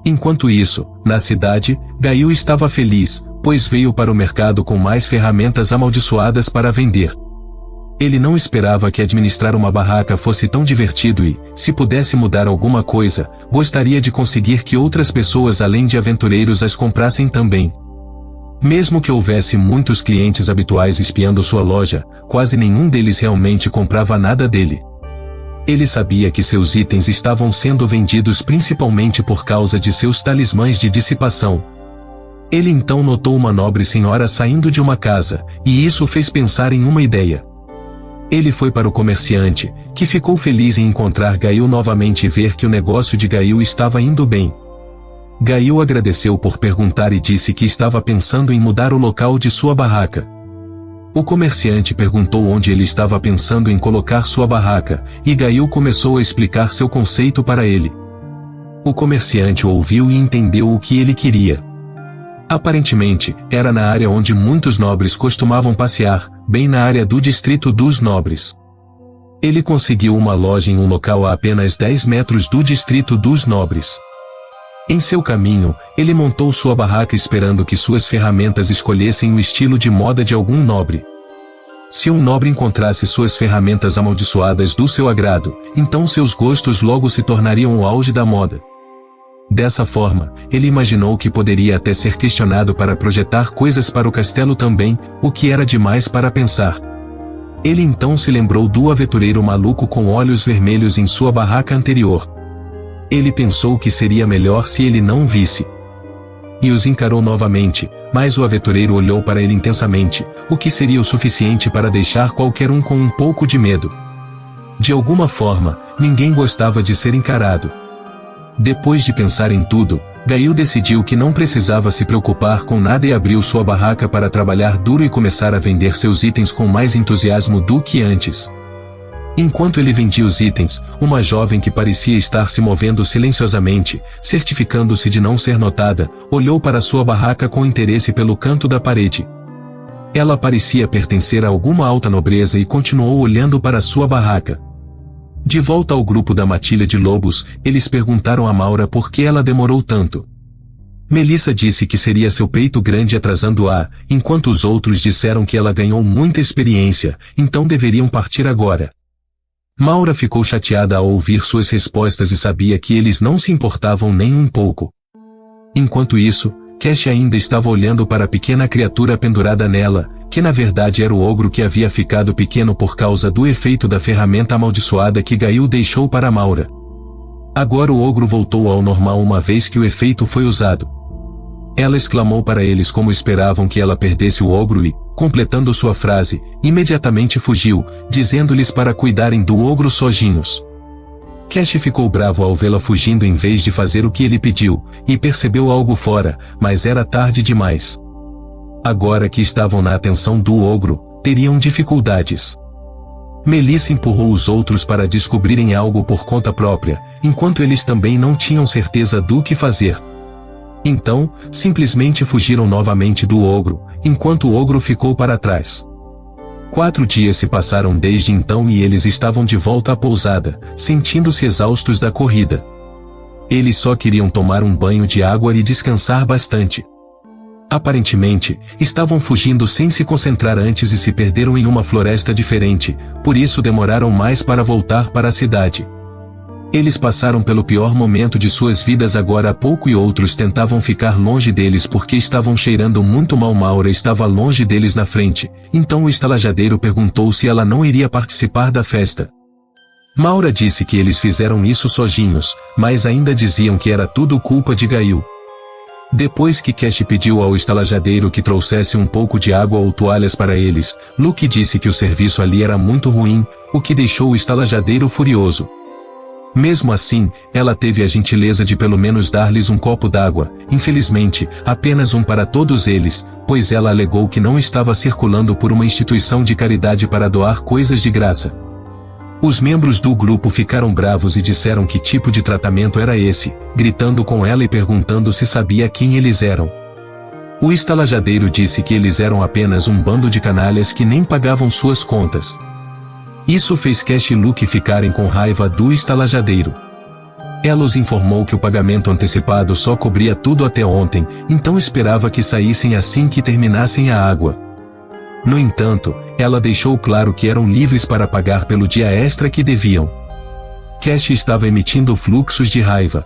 Enquanto isso, na cidade, Gail estava feliz, pois veio para o mercado com mais ferramentas amaldiçoadas para vender. Ele não esperava que administrar uma barraca fosse tão divertido e, se pudesse mudar alguma coisa, gostaria de conseguir que outras pessoas além de aventureiros as comprassem também. Mesmo que houvesse muitos clientes habituais espiando sua loja, quase nenhum deles realmente comprava nada dele. Ele sabia que seus itens estavam sendo vendidos principalmente por causa de seus talismãs de dissipação. Ele então notou uma nobre senhora saindo de uma casa, e isso o fez pensar em uma ideia. Ele foi para o comerciante, que ficou feliz em encontrar Gail novamente e ver que o negócio de Gail estava indo bem. Gail agradeceu por perguntar e disse que estava pensando em mudar o local de sua barraca. O comerciante perguntou onde ele estava pensando em colocar sua barraca, e Gail começou a explicar seu conceito para ele. O comerciante ouviu e entendeu o que ele queria. Aparentemente, era na área onde muitos nobres costumavam passear, bem na área do distrito dos nobres. Ele conseguiu uma loja em um local a apenas 10 metros do distrito dos nobres. Em seu caminho, ele montou sua barraca esperando que suas ferramentas escolhessem o estilo de moda de algum nobre. Se um nobre encontrasse suas ferramentas amaldiçoadas do seu agrado, então seus gostos logo se tornariam o auge da moda. Dessa forma, ele imaginou que poderia até ser questionado para projetar coisas para o castelo também, o que era demais para pensar. Ele então se lembrou do aventureiro maluco com olhos vermelhos em sua barraca anterior. Ele pensou que seria melhor se ele não visse. E os encarou novamente, mas o aventureiro olhou para ele intensamente, o que seria o suficiente para deixar qualquer um com um pouco de medo. De alguma forma, ninguém gostava de ser encarado. Depois de pensar em tudo, Gail decidiu que não precisava se preocupar com nada e abriu sua barraca para trabalhar duro e começar a vender seus itens com mais entusiasmo do que antes. Enquanto ele vendia os itens, uma jovem que parecia estar se movendo silenciosamente, certificando-se de não ser notada, olhou para sua barraca com interesse pelo canto da parede. Ela parecia pertencer a alguma alta nobreza e continuou olhando para sua barraca. De volta ao grupo da matilha de lobos, eles perguntaram a Maura por que ela demorou tanto. Melissa disse que seria seu peito grande atrasando-a, enquanto os outros disseram que ela ganhou muita experiência, então deveriam partir agora. Maura ficou chateada ao ouvir suas respostas e sabia que eles não se importavam nem um pouco. Enquanto isso, Cash ainda estava olhando para a pequena criatura pendurada nela, que na verdade era o ogro que havia ficado pequeno por causa do efeito da ferramenta amaldiçoada que Gail deixou para Maura. Agora o ogro voltou ao normal uma vez que o efeito foi usado. Ela exclamou para eles como esperavam que ela perdesse o ogro e, completando sua frase, imediatamente fugiu, dizendo-lhes para cuidarem do ogro sozinhos. Cash ficou bravo ao vê-la fugindo em vez de fazer o que ele pediu, e percebeu algo fora, mas era tarde demais. Agora que estavam na atenção do ogro, teriam dificuldades. Melissa empurrou os outros para descobrirem algo por conta própria, enquanto eles também não tinham certeza do que fazer. Então, simplesmente fugiram novamente do ogro, enquanto o ogro ficou para trás. 4 dias se passaram desde então e eles estavam de volta à pousada, sentindo-se exaustos da corrida. Eles só queriam tomar um banho de água e descansar bastante. Aparentemente, estavam fugindo sem se concentrar antes e se perderam em uma floresta diferente, por isso demoraram mais para voltar para a cidade. Eles passaram pelo pior momento de suas vidas agora há pouco e outros tentavam ficar longe deles porque estavam cheirando muito mal. Maura estava longe deles na frente, então o estalajadeiro perguntou se ela não iria participar da festa. Maura disse que eles fizeram isso sozinhos, mas ainda diziam que era tudo culpa de Gail. Depois que Cash pediu ao estalajadeiro que trouxesse um pouco de água ou toalhas para eles, Luke disse que o serviço ali era muito ruim, o que deixou o estalajadeiro furioso. Mesmo assim, ela teve a gentileza de pelo menos dar-lhes um copo d'água, infelizmente, apenas um para todos eles, pois ela alegou que não estava circulando por uma instituição de caridade para doar coisas de graça. Os membros do grupo ficaram bravos e disseram que tipo de tratamento era esse, gritando com ela e perguntando se sabia quem eles eram. O estalajadeiro disse que eles eram apenas um bando de canalhas que nem pagavam suas contas. Isso fez Cash e Luke ficarem com raiva do estalajadeiro. Ela os informou que o pagamento antecipado só cobria tudo até ontem, então esperava que saíssem assim que terminassem a água. No entanto, ela deixou claro que eram livres para pagar pelo dia extra que deviam. Cash estava emitindo fluxos de raiva.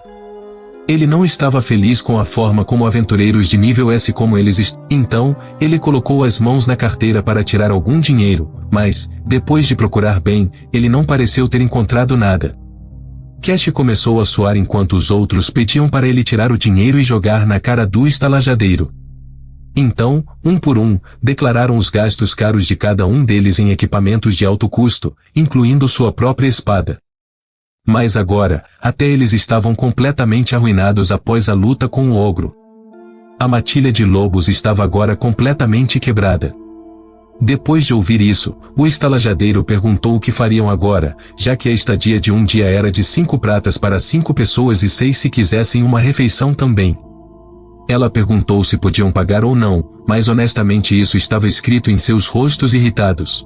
Ele não estava feliz com a forma como aventureiros de nível S como eles então, ele colocou as mãos na carteira para tirar algum dinheiro, mas, depois de procurar bem, ele não pareceu ter encontrado nada. Cash começou a suar enquanto os outros pediam para ele tirar o dinheiro e jogar na cara do estalajadeiro. Então, um por um, declararam os gastos caros de cada um deles em equipamentos de alto custo, incluindo sua própria espada. Mas agora, até eles estavam completamente arruinados após a luta com o ogro. A matilha de lobos estava agora completamente quebrada. Depois de ouvir isso, o estalajadeiro perguntou o que fariam agora, já que a estadia de um dia era de 5 pratas para 5 pessoas e 6 se quisessem uma refeição também. Ela perguntou se podiam pagar ou não, mas honestamente isso estava escrito em seus rostos irritados.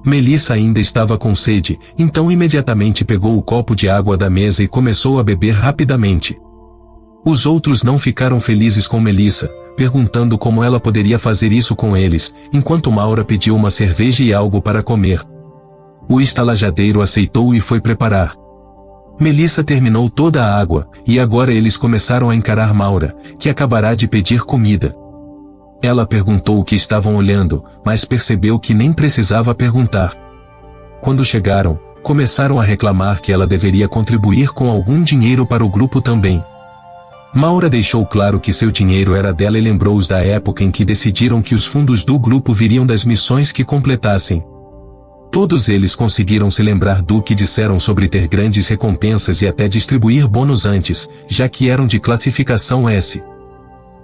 Melissa ainda estava com sede, então imediatamente pegou o copo de água da mesa e começou a beber rapidamente. Os outros não ficaram felizes com Melissa, perguntando como ela poderia fazer isso com eles, enquanto Maura pediu uma cerveja e algo para comer. O estalajadeiro aceitou e foi preparar. Melissa terminou toda a água, e agora eles começaram a encarar Maura, que acabará de pedir comida. Ela perguntou o que estavam olhando, mas percebeu que nem precisava perguntar. Quando chegaram, começaram a reclamar que ela deveria contribuir com algum dinheiro para o grupo também. Maura deixou claro que seu dinheiro era dela e lembrou-os da época em que decidiram que os fundos do grupo viriam das missões que completassem. Todos eles conseguiram se lembrar do que disseram sobre ter grandes recompensas e até distribuir bônus antes, já que eram de classificação S.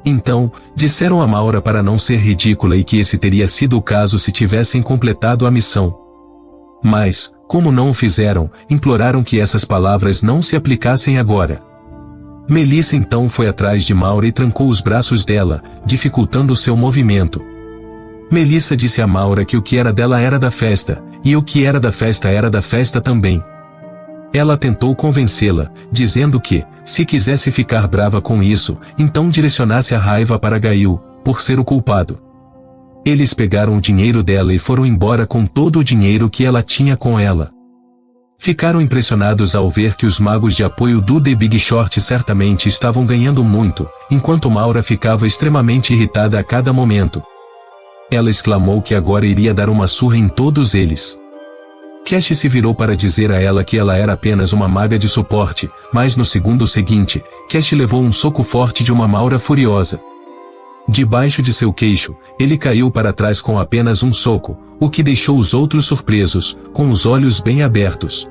Então, disseram a Maura para não ser ridícula e que esse teria sido o caso se tivessem completado a missão. Mas, como não o fizeram, imploraram que essas palavras não se aplicassem agora. Melissa então foi atrás de Maura e trancou os braços dela, dificultando seu movimento. Melissa disse a Maura que o que era dela era da festa, e o que era da festa também. Ela tentou convencê-la, dizendo que, se quisesse ficar brava com isso, então direcionasse a raiva para Gail, por ser o culpado. Eles pegaram o dinheiro dela e foram embora com todo o dinheiro que ela tinha com ela. Ficaram impressionados ao ver que os magos de apoio do The Big Short certamente estavam ganhando muito, enquanto Maura ficava extremamente irritada a cada momento. Ela exclamou que agora iria dar uma surra em todos eles. Cash se virou para dizer a ela que ela era apenas uma maga de suporte, mas no segundo seguinte, Cash levou um soco forte de uma Maura furiosa. Debaixo de seu queixo, ele caiu para trás com apenas um soco, o que deixou os outros surpresos, com os olhos bem abertos.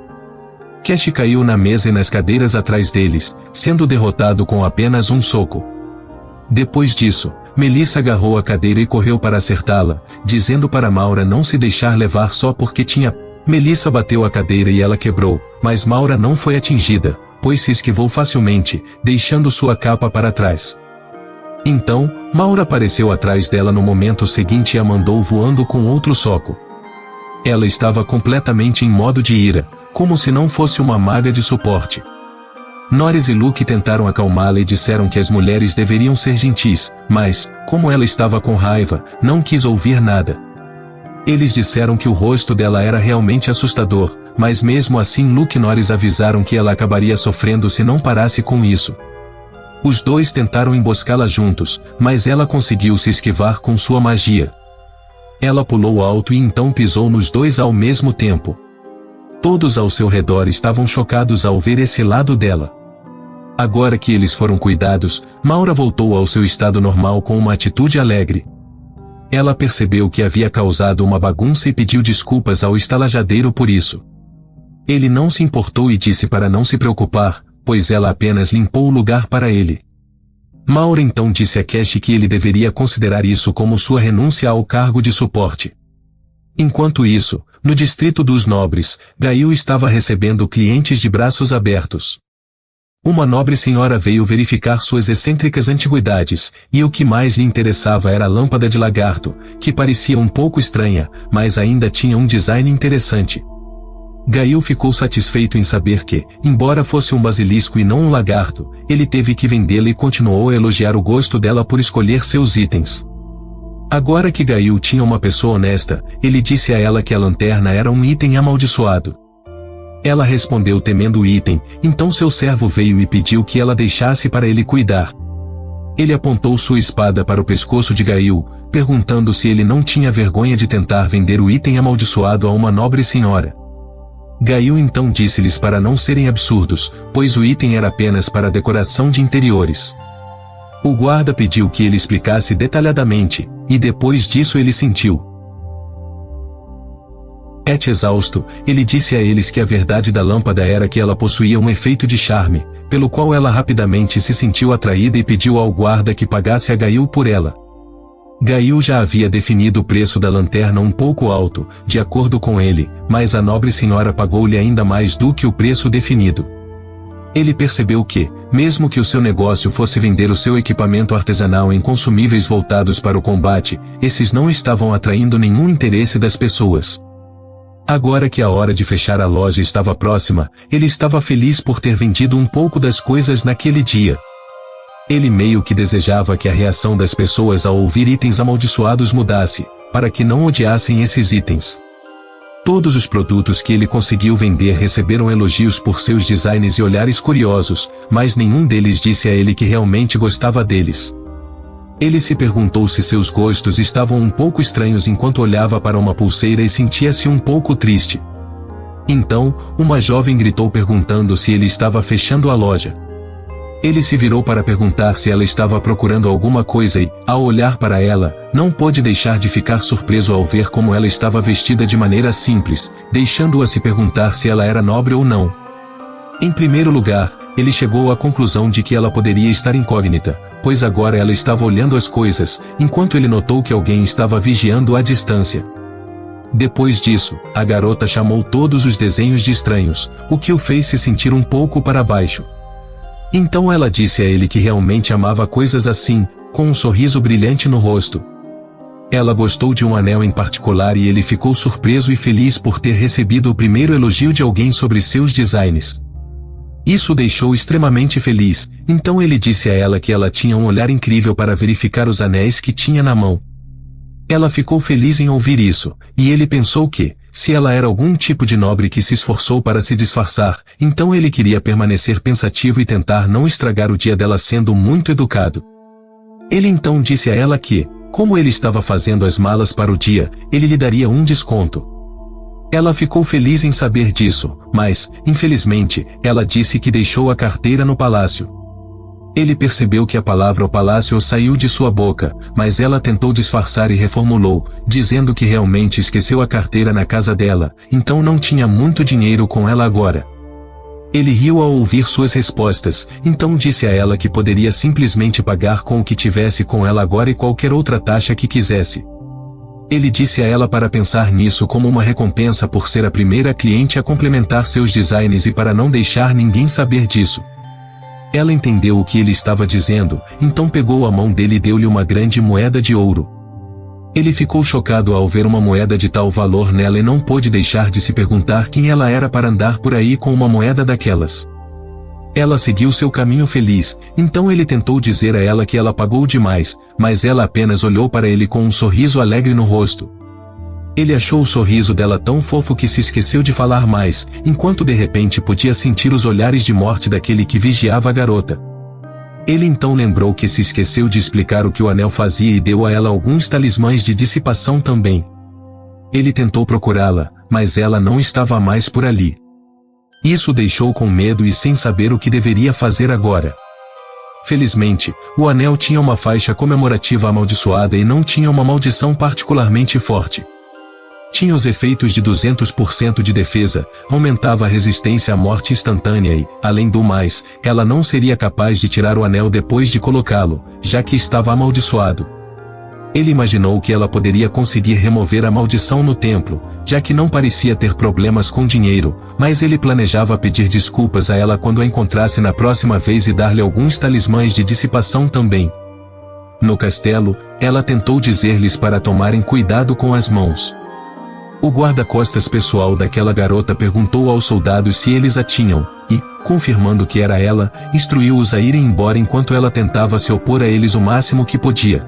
Cash caiu na mesa e nas cadeiras atrás deles, sendo derrotado com apenas um soco. Depois disso, Melissa agarrou a cadeira e correu para acertá-la, dizendo para Maura não se deixar levar só porque tinha... Melissa bateu a cadeira e ela quebrou, mas Maura não foi atingida, pois se esquivou facilmente, deixando sua capa para trás. Então, Maura apareceu atrás dela no momento seguinte e a mandou voando com outro soco. Ela estava completamente em modo de ira, como se não fosse uma maga de suporte. Norris e Luke tentaram acalmá-la e disseram que as mulheres deveriam ser gentis, mas, como ela estava com raiva, não quis ouvir nada. Eles disseram que o rosto dela era realmente assustador, mas mesmo assim Luke e Norris avisaram que ela acabaria sofrendo se não parasse com isso. Os dois tentaram emboscá-la juntos, mas ela conseguiu se esquivar com sua magia. Ela pulou alto e então pisou nos dois ao mesmo tempo. Todos ao seu redor estavam chocados ao ver esse lado dela. Agora que eles foram cuidados, Maura voltou ao seu estado normal com uma atitude alegre. Ela percebeu que havia causado uma bagunça e pediu desculpas ao estalajadeiro por isso. Ele não se importou e disse para não se preocupar, pois ela apenas limpou o lugar para ele. Maura então disse a Cash que ele deveria considerar isso como sua renúncia ao cargo de suporte. Enquanto isso, no distrito dos nobres, Gail estava recebendo clientes de braços abertos. Uma nobre senhora veio verificar suas excêntricas antiguidades, e o que mais lhe interessava era a lâmpada de lagarto, que parecia um pouco estranha, mas ainda tinha um design interessante. Gail ficou satisfeito em saber que, embora fosse um basilisco e não um lagarto, ele teve que vendê-la e continuou a elogiar o gosto dela por escolher seus itens. Agora que Gail tinha uma pessoa honesta, ele disse a ela que a lanterna era um item amaldiçoado. Ela respondeu temendo o item, então seu servo veio e pediu que ela deixasse para ele cuidar. Ele apontou sua espada para o pescoço de Gail, perguntando se ele não tinha vergonha de tentar vender o item amaldiçoado a uma nobre senhora. Gail então disse-lhes para não serem absurdos, pois o item era apenas para decoração de interiores. O guarda pediu que ele explicasse detalhadamente, e depois disso ele sentiu. Exausto, ele disse a eles que a verdade da lâmpada era que ela possuía um efeito de charme, pelo qual ela rapidamente se sentiu atraída e pediu ao guarda que pagasse a Gail por ela. Gail já havia definido o preço da lanterna um pouco alto, de acordo com ele, mas a nobre senhora pagou-lhe ainda mais do que o preço definido. Ele percebeu que, mesmo que o seu negócio fosse vender o seu equipamento artesanal em consumíveis voltados para o combate, esses não estavam atraindo nenhum interesse das pessoas. Agora que a hora de fechar a loja estava próxima, ele estava feliz por ter vendido um pouco das coisas naquele dia. Ele meio que desejava que a reação das pessoas ao ouvir itens amaldiçoados mudasse, para que não odiassem esses itens. Todos os produtos que ele conseguiu vender receberam elogios por seus designs e olhares curiosos, mas nenhum deles disse a ele que realmente gostava deles. Ele se perguntou se seus gostos estavam um pouco estranhos enquanto olhava para uma pulseira e sentia-se um pouco triste. Então, uma jovem gritou perguntando se ele estava fechando a loja. Ele se virou para perguntar se ela estava procurando alguma coisa e, ao olhar para ela, não pôde deixar de ficar surpreso ao ver como ela estava vestida de maneira simples, deixando-a se perguntar se ela era nobre ou não. Em primeiro lugar, ele chegou à conclusão de que ela poderia estar incógnita, pois agora ela estava olhando as coisas, enquanto ele notou que alguém estava vigiando à distância. Depois disso, a garota chamou todos os desenhos de estranhos, o que o fez se sentir um pouco para baixo. Então ela disse a ele que realmente amava coisas assim, com um sorriso brilhante no rosto. Ela gostou de um anel em particular e ele ficou surpreso e feliz por ter recebido o primeiro elogio de alguém sobre seus designs. Isso o deixou extremamente feliz, então ele disse a ela que ela tinha um olhar incrível para verificar os anéis que tinha na mão. Ela ficou feliz em ouvir isso, e ele pensou que, se ela era algum tipo de nobre que se esforçou para se disfarçar, então ele queria permanecer pensativo e tentar não estragar o dia dela sendo muito educado. Ele então disse a ela que, como ele estava fazendo as malas para o dia, ele lhe daria um desconto. Ela ficou feliz em saber disso, mas, infelizmente, ela disse que deixou a carteira no palácio. Ele percebeu que a palavra "o palácio" saiu de sua boca, mas ela tentou disfarçar e reformulou, dizendo que realmente esqueceu a carteira na casa dela, então não tinha muito dinheiro com ela agora. Ele riu ao ouvir suas respostas, então disse a ela que poderia simplesmente pagar com o que tivesse com ela agora e qualquer outra taxa que quisesse. Ele disse a ela para pensar nisso como uma recompensa por ser a primeira cliente a complementar seus designs e para não deixar ninguém saber disso. Ela entendeu o que ele estava dizendo, então pegou a mão dele e deu-lhe uma grande moeda de ouro. Ele ficou chocado ao ver uma moeda de tal valor nela e não pôde deixar de se perguntar quem ela era para andar por aí com uma moeda daquelas. Ela seguiu seu caminho feliz, então ele tentou dizer a ela que ela pagou demais, mas ela apenas olhou para ele com um sorriso alegre no rosto. Ele achou o sorriso dela tão fofo que se esqueceu de falar mais, enquanto de repente podia sentir os olhares de morte daquele que vigiava a garota. Ele então lembrou que se esqueceu de explicar o que o anel fazia e deu a ela alguns talismãs de dissipação também. Ele tentou procurá-la, mas ela não estava mais por ali. Isso o deixou com medo e sem saber o que deveria fazer agora. Felizmente, o anel tinha uma faixa comemorativa amaldiçoada e não tinha uma maldição particularmente forte. Tinha os efeitos de 200% de defesa, aumentava a resistência à morte instantânea e, além do mais, ela não seria capaz de tirar o anel depois de colocá-lo, já que estava amaldiçoado. Ele imaginou que ela poderia conseguir remover a maldição no templo, já que não parecia ter problemas com dinheiro, mas ele planejava pedir desculpas a ela quando a encontrasse na próxima vez e dar-lhe alguns talismãs de dissipação também. No castelo, ela tentou dizer-lhes para tomarem cuidado com as mãos. O guarda-costas pessoal daquela garota perguntou aos soldados se eles a tinham, e, confirmando que era ela, instruiu-os a irem embora enquanto ela tentava se opor a eles o máximo que podia.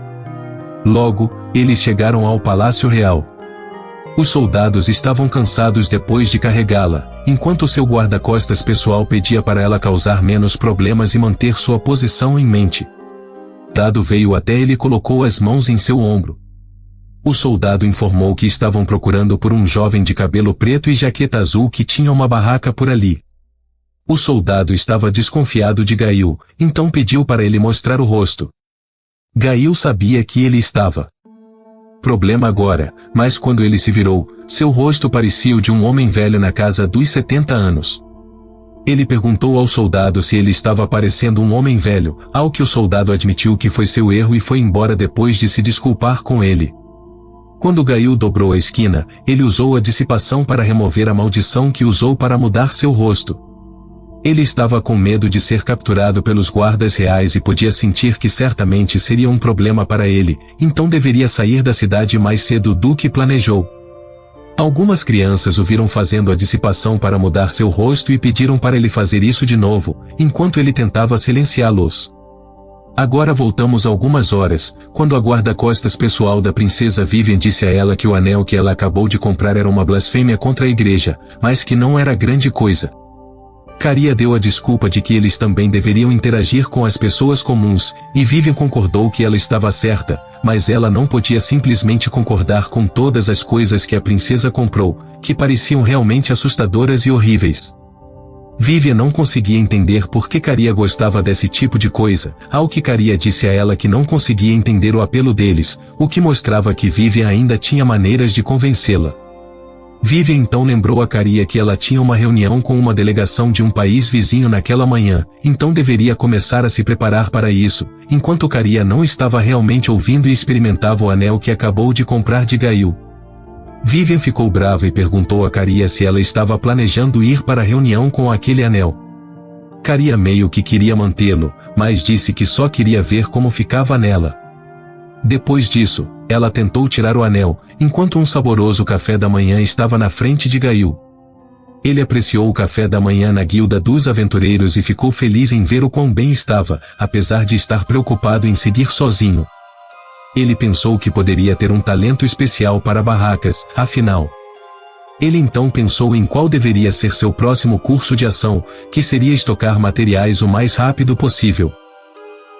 Logo, eles chegaram ao Palácio Real. Os soldados estavam cansados depois de carregá-la, enquanto seu guarda-costas pessoal pedia para ela causar menos problemas e manter sua posição em mente. Dado veio até ele e colocou as mãos em seu ombro. O soldado informou que estavam procurando por um jovem de cabelo preto e jaqueta azul que tinha uma barraca por ali. O soldado estava desconfiado de Gail, então pediu para ele mostrar o rosto. Gail sabia que ele estava. Problema agora, mas quando ele se virou, seu rosto parecia o de um homem velho na casa dos 70 anos. Ele perguntou ao soldado se ele estava parecendo um homem velho, ao que o soldado admitiu que foi seu erro e foi embora depois de se desculpar com ele. Quando Gail dobrou a esquina, ele usou a dissipação para remover a maldição que usou para mudar seu rosto. Ele estava com medo de ser capturado pelos guardas reais e podia sentir que certamente seria um problema para ele, então deveria sair da cidade mais cedo do que planejou. Algumas crianças o viram fazendo a dissipação para mudar seu rosto e pediram para ele fazer isso de novo, enquanto ele tentava silenciá-los. Agora voltamos algumas horas, quando a guarda-costas pessoal da princesa Vivian disse a ela que o anel que ela acabou de comprar era uma blasfêmia contra a igreja, mas que não era grande coisa. Caria deu a desculpa de que eles também deveriam interagir com as pessoas comuns, e Vivian concordou que ela estava certa, mas ela não podia simplesmente concordar com todas as coisas que a princesa comprou, que pareciam realmente assustadoras e horríveis. Vivian não conseguia entender por que Caria gostava desse tipo de coisa, ao que Caria disse a ela que não conseguia entender o apelo deles, o que mostrava que Vivian ainda tinha maneiras de convencê-la. Vivian então lembrou a Caria que ela tinha uma reunião com uma delegação de um país vizinho naquela manhã, então deveria começar a se preparar para isso, enquanto Caria não estava realmente ouvindo e experimentava o anel que acabou de comprar de Gail. Vivian ficou brava e perguntou a Caria se ela estava planejando ir para a reunião com aquele anel. Caria meio que queria mantê-lo, mas disse que só queria ver como ficava nela. Depois disso, ela tentou tirar o anel, enquanto um saboroso café da manhã estava na frente de Gail. Ele apreciou o café da manhã na guilda dos aventureiros e ficou feliz em ver o quão bem estava, apesar de estar preocupado em seguir sozinho. Ele pensou que poderia ter um talento especial para barracas, afinal. Ele então pensou em qual deveria ser seu próximo curso de ação, que seria estocar materiais o mais rápido possível.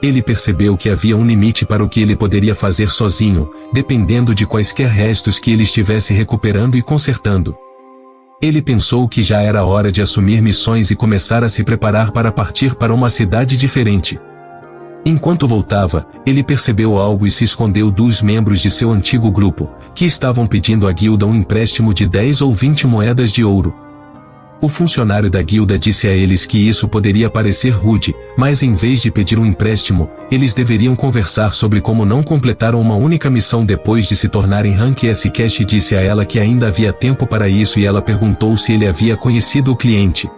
Ele percebeu que havia um limite para o que ele poderia fazer sozinho, dependendo de quaisquer restos que ele estivesse recuperando e consertando. Ele pensou que já era hora de assumir missões e começar a se preparar para partir para uma cidade diferente. Enquanto voltava, ele percebeu algo e se escondeu dos membros de seu antigo grupo, que estavam pedindo à guilda um empréstimo de 10 ou 20 moedas de ouro. O funcionário da guilda disse a eles que isso poderia parecer rude, mas em vez de pedir um empréstimo, eles deveriam conversar sobre como não completaram uma única missão depois de se tornarem Rank S. Cash disse a ela que ainda havia tempo para isso e ela perguntou se ele havia conhecido o cliente.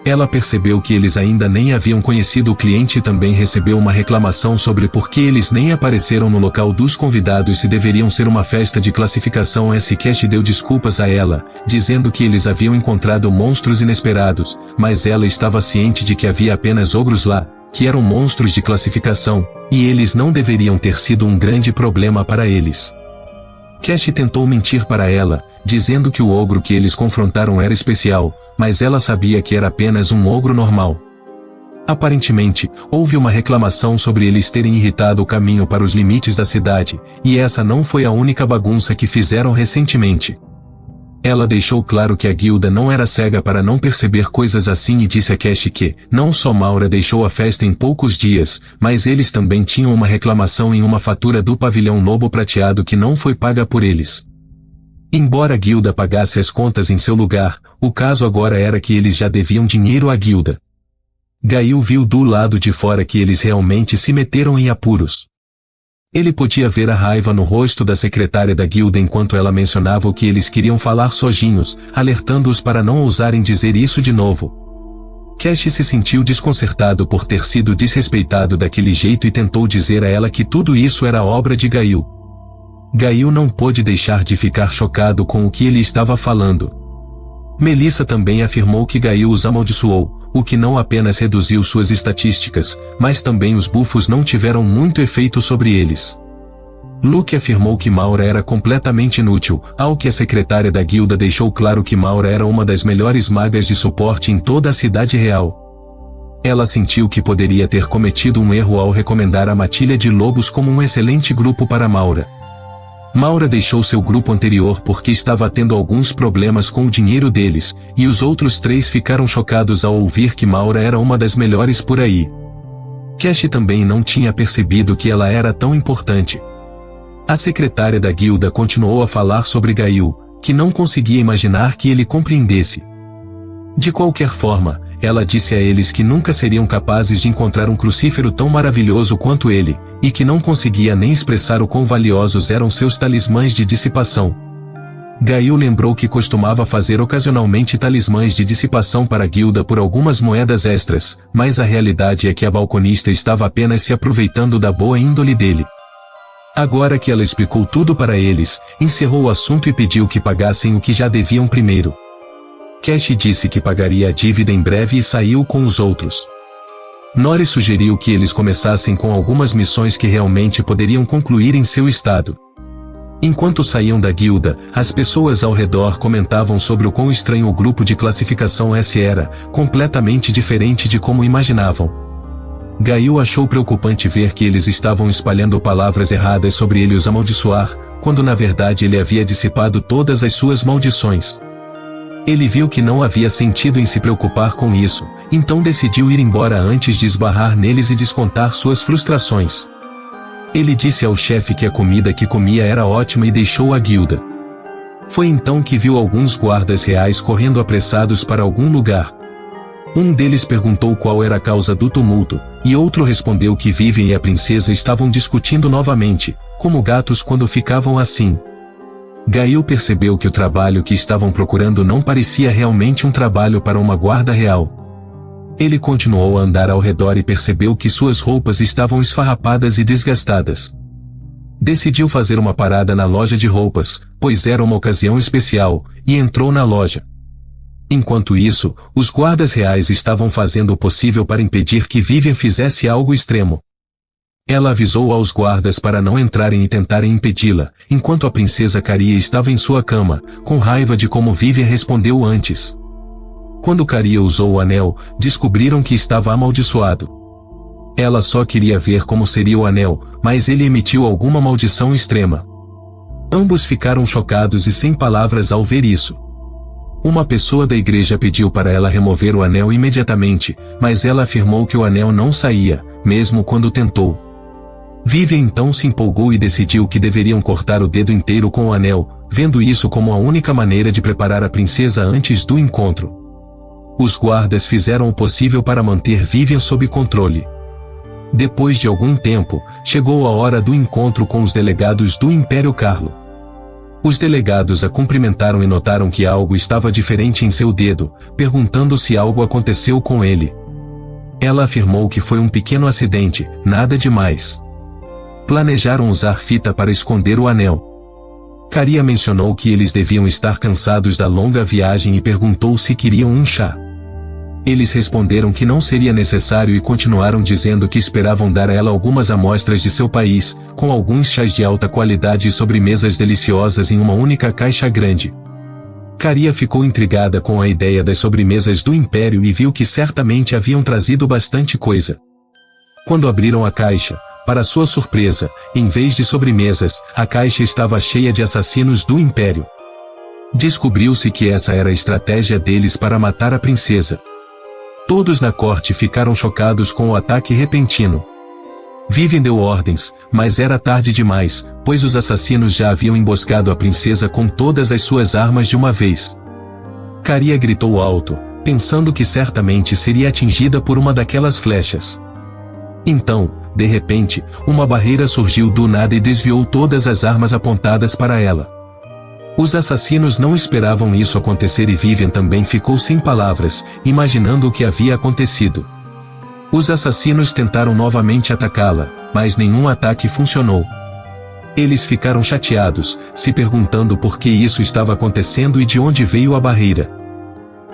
Ela percebeu que eles ainda nem haviam conhecido o cliente e também recebeu uma reclamação sobre por que eles nem apareceram no local dos convidados se deveriam ser uma festa de classificação. Cash deu desculpas a ela, dizendo que eles haviam encontrado monstros inesperados, mas ela estava ciente de que havia apenas ogros lá, que eram monstros de classificação, e eles não deveriam ter sido um grande problema para eles. Cash tentou mentir para ela, dizendo que o ogro que eles confrontaram era especial, mas ela sabia que era apenas um ogro normal. Aparentemente, houve uma reclamação sobre eles terem irritado o caminho para os limites da cidade, e essa não foi a única bagunça que fizeram recentemente. Ela deixou claro que a guilda não era cega para não perceber coisas assim e disse a Cash que, não só Maura deixou a festa em poucos dias, mas eles também tinham uma reclamação em uma fatura do pavilhão Lobo Prateado que não foi paga por eles. Embora a guilda pagasse as contas em seu lugar, o caso agora era que eles já deviam dinheiro à guilda. Gail viu do lado de fora que eles realmente se meteram em apuros. Ele podia ver a raiva no rosto da secretária da guilda enquanto ela mencionava o que eles queriam falar sozinhos, alertando-os para não ousarem dizer isso de novo. Cash se sentiu desconcertado por ter sido desrespeitado daquele jeito e tentou dizer a ela que tudo isso era obra de Gail. Gail não pôde deixar de ficar chocado com o que ele estava falando. Melissa também afirmou que Gail os amaldiçoou, o que não apenas reduziu suas estatísticas, mas também os bufos não tiveram muito efeito sobre eles. Luke afirmou que Maura era completamente inútil, ao que a secretária da guilda deixou claro que Maura era uma das melhores magas de suporte em toda a cidade real. Ela sentiu que poderia ter cometido um erro ao recomendar a Matilha de Lobos como um excelente grupo para Maura. Maura deixou seu grupo anterior porque estava tendo alguns problemas com o dinheiro deles, e os outros 3 ficaram chocados ao ouvir que Maura era uma das melhores por aí. Cash também não tinha percebido que ela era tão importante. A secretária da guilda continuou a falar sobre Gail, que não conseguia imaginar que ele compreendesse. De qualquer forma, ela disse a eles que nunca seriam capazes de encontrar um crucífero tão maravilhoso quanto ele, e que não conseguia nem expressar o quão valiosos eram seus talismãs de dissipação. Gail lembrou que costumava fazer ocasionalmente talismãs de dissipação para a guilda por algumas moedas extras, mas a realidade é que a balconista estava apenas se aproveitando da boa índole dele. Agora que ela explicou tudo para eles, encerrou o assunto e pediu que pagassem o que já deviam primeiro. Cash disse que pagaria a dívida em breve e saiu com os outros. Nori sugeriu que eles começassem com algumas missões que realmente poderiam concluir em seu estado. Enquanto saíam da guilda, as pessoas ao redor comentavam sobre o quão estranho o grupo de classificação S era, completamente diferente de como imaginavam. Gail achou preocupante ver que eles estavam espalhando palavras erradas sobre ele os amaldiçoar, quando na verdade ele havia dissipado todas as suas maldições. Ele viu que não havia sentido em se preocupar com isso, então decidiu ir embora antes de esbarrar neles e descontar suas frustrações. Ele disse ao chefe que a comida que comia era ótima e deixou a guilda. Foi então que viu alguns guardas reais correndo apressados para algum lugar. Um deles perguntou qual era a causa do tumulto, e outro respondeu que Vivian e a princesa estavam discutindo novamente, como gatos quando ficavam assim. Gail percebeu que o trabalho que estavam procurando não parecia realmente um trabalho para uma guarda real. Ele continuou a andar ao redor e percebeu que suas roupas estavam esfarrapadas e desgastadas. Decidiu fazer uma parada na loja de roupas, pois era uma ocasião especial, e entrou na loja. Enquanto isso, os guardas reais estavam fazendo o possível para impedir que Vivian fizesse algo extremo. Ela avisou aos guardas para não entrarem e tentarem impedi-la, enquanto a princesa Caria estava em sua cama, com raiva de como Vivian respondeu antes. Quando Caria usou o anel, descobriram que estava amaldiçoado. Ela só queria ver como seria o anel, mas ele emitiu alguma maldição extrema. Ambos ficaram chocados e sem palavras ao ver isso. Uma pessoa da igreja pediu para ela remover o anel imediatamente, mas ela afirmou que o anel não saía, mesmo quando tentou. Vivian então se empolgou e decidiu que deveriam cortar o dedo inteiro com o anel, vendo isso como a única maneira de preparar a princesa antes do encontro. Os guardas fizeram o possível para manter Vivian sob controle. Depois de algum tempo, chegou a hora do encontro com os delegados do Império Carlo. Os delegados a cumprimentaram e notaram que algo estava diferente em seu dedo, perguntando se algo aconteceu com ele. Ela afirmou que foi um pequeno acidente, nada demais. Planejaram usar fita para esconder o anel. Caria mencionou que eles deviam estar cansados da longa viagem e perguntou se queriam um chá. Eles responderam que não seria necessário e continuaram dizendo que esperavam dar a ela algumas amostras de seu país, com alguns chás de alta qualidade e sobremesas deliciosas em uma única caixa grande. Caria ficou intrigada com a ideia das sobremesas do Império e viu que certamente haviam trazido bastante coisa. Quando abriram a caixa, para sua surpresa, em vez de sobremesas, a caixa estava cheia de assassinos do Império. Descobriu-se que essa era a estratégia deles para matar a princesa. Todos na corte ficaram chocados com o ataque repentino. Vivian deu ordens, mas era tarde demais, pois os assassinos já haviam emboscado a princesa com todas as suas armas de uma vez. Caria gritou alto, pensando que certamente seria atingida por uma daquelas flechas. Então, de repente, uma barreira surgiu do nada e desviou todas as armas apontadas para ela. Os assassinos não esperavam isso acontecer e Vivian também ficou sem palavras, imaginando o que havia acontecido. Os assassinos tentaram novamente atacá-la, mas nenhum ataque funcionou. Eles ficaram chateados, se perguntando por que isso estava acontecendo e de onde veio a barreira.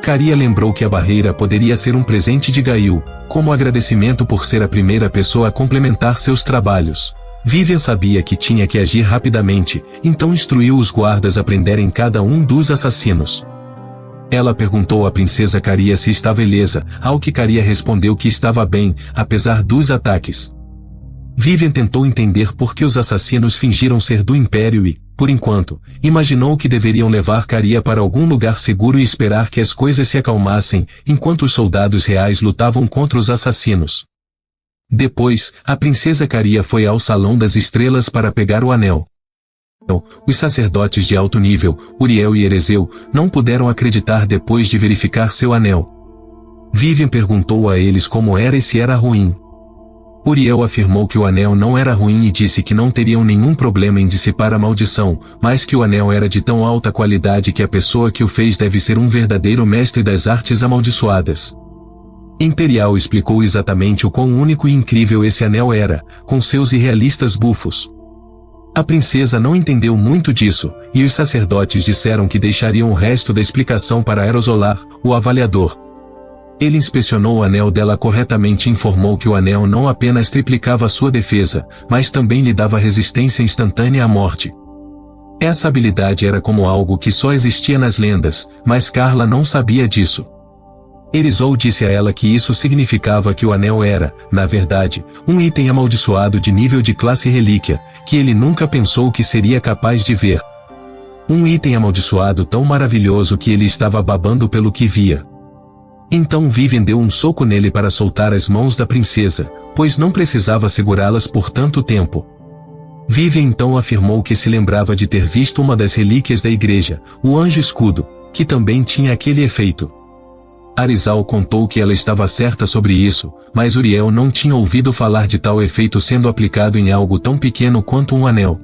Caria lembrou que a barreira poderia ser um presente de Gail, como agradecimento por ser a primeira pessoa a complementar seus trabalhos. Vivian sabia que tinha que agir rapidamente, então instruiu os guardas a prenderem cada um dos assassinos. Ela perguntou à princesa Caria se estava ilesa, ao que Caria respondeu que estava bem, apesar dos ataques. Vivian tentou entender por que os assassinos fingiram ser do Império e, por enquanto, imaginou que deveriam levar Caria para algum lugar seguro e esperar que as coisas se acalmassem, enquanto os soldados reais lutavam contra os assassinos. Depois, a princesa Caria foi ao Salão das Estrelas para pegar o anel. Os sacerdotes de alto nível, Uriel e Ereseu, não puderam acreditar depois de verificar seu anel. Vivian perguntou a eles como era e se era ruim. Uriel afirmou que o anel não era ruim e disse que não teriam nenhum problema em dissipar a maldição, mas que o anel era de tão alta qualidade que a pessoa que o fez deve ser um verdadeiro mestre das artes amaldiçoadas. Imperial explicou exatamente o quão único e incrível esse anel era, com seus irrealistas bufos. A princesa não entendeu muito disso, e os sacerdotes disseram que deixariam o resto da explicação para Aerosolar, o avaliador. Ele inspecionou o anel dela corretamente e informou que o anel não apenas triplicava sua defesa, mas também lhe dava resistência instantânea à morte. Essa habilidade era como algo que só existia nas lendas, mas Carla não sabia disso. Erisol disse a ela que isso significava que o anel era, na verdade, um item amaldiçoado de nível de classe relíquia, que ele nunca pensou que seria capaz de ver. Um item amaldiçoado tão maravilhoso que ele estava babando pelo que via. Então Vivian deu um soco nele para soltar as mãos da princesa, pois não precisava segurá-las por tanto tempo. Vivian então afirmou que se lembrava de ter visto uma das relíquias da igreja, o Anjo Escudo, que também tinha aquele efeito. Arizal contou que ela estava certa sobre isso, mas Uriel não tinha ouvido falar de tal efeito sendo aplicado em algo tão pequeno quanto um anel.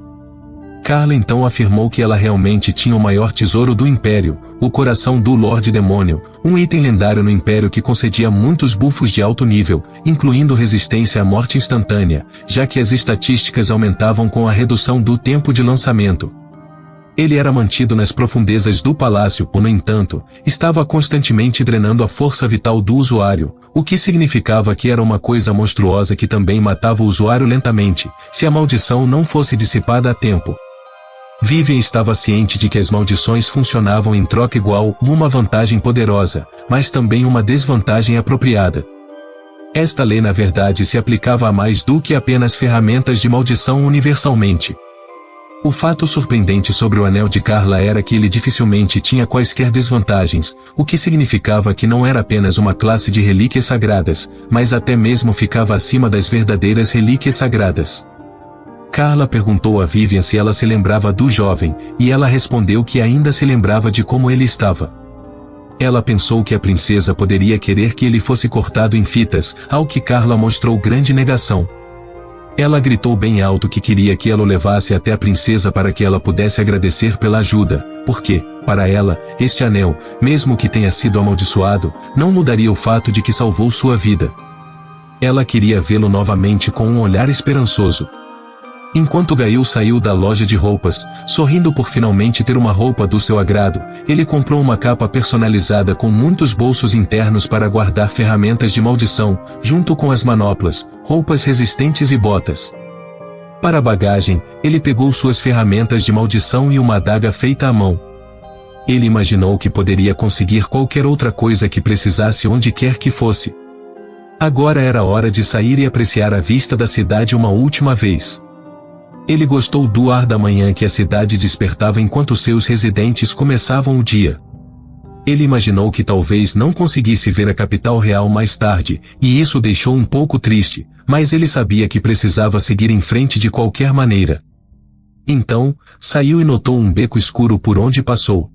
Carla então afirmou que ela realmente tinha o maior tesouro do Império, o coração do Lorde Demônio, um item lendário no Império que concedia muitos bufos de alto nível, incluindo resistência à morte instantânea, já que as estatísticas aumentavam com a redução do tempo de lançamento. Ele era mantido nas profundezas do palácio, no entanto, estava constantemente drenando a força vital do usuário, o que significava que era uma coisa monstruosa que também matava o usuário lentamente, se a maldição não fosse dissipada a tempo. Vivian estava ciente de que as maldições funcionavam em troca igual, uma vantagem poderosa, mas também uma desvantagem apropriada. Esta lei na verdade se aplicava a mais do que apenas ferramentas de maldição universalmente. O fato surpreendente sobre o anel de Carla era que ele dificilmente tinha quaisquer desvantagens, o que significava que não era apenas uma classe de relíquias sagradas, mas até mesmo ficava acima das verdadeiras relíquias sagradas. Carla perguntou a Vivian se ela se lembrava do jovem, e ela respondeu que ainda se lembrava de como ele estava. Ela pensou que a princesa poderia querer que ele fosse cortado em fitas, ao que Carla mostrou grande negação. Ela gritou bem alto que queria que ela o levasse até a princesa para que ela pudesse agradecer pela ajuda, porque, para ela, este anel, mesmo que tenha sido amaldiçoado, não mudaria o fato de que salvou sua vida. Ela queria vê-lo novamente com um olhar esperançoso. Enquanto Gail saiu da loja de roupas, sorrindo por finalmente ter uma roupa do seu agrado, ele comprou uma capa personalizada com muitos bolsos internos para guardar ferramentas de maldição, junto com as manoplas, roupas resistentes e botas. Para a bagagem, ele pegou suas ferramentas de maldição e uma adaga feita à mão. Ele imaginou que poderia conseguir qualquer outra coisa que precisasse onde quer que fosse. Agora era hora de sair e apreciar a vista da cidade uma última vez. Ele gostou do ar da manhã que a cidade despertava enquanto seus residentes começavam o dia. Ele imaginou que talvez não conseguisse ver a capital real mais tarde, e isso o deixou um pouco triste, mas ele sabia que precisava seguir em frente de qualquer maneira. Então, saiu e notou um beco escuro por onde passou.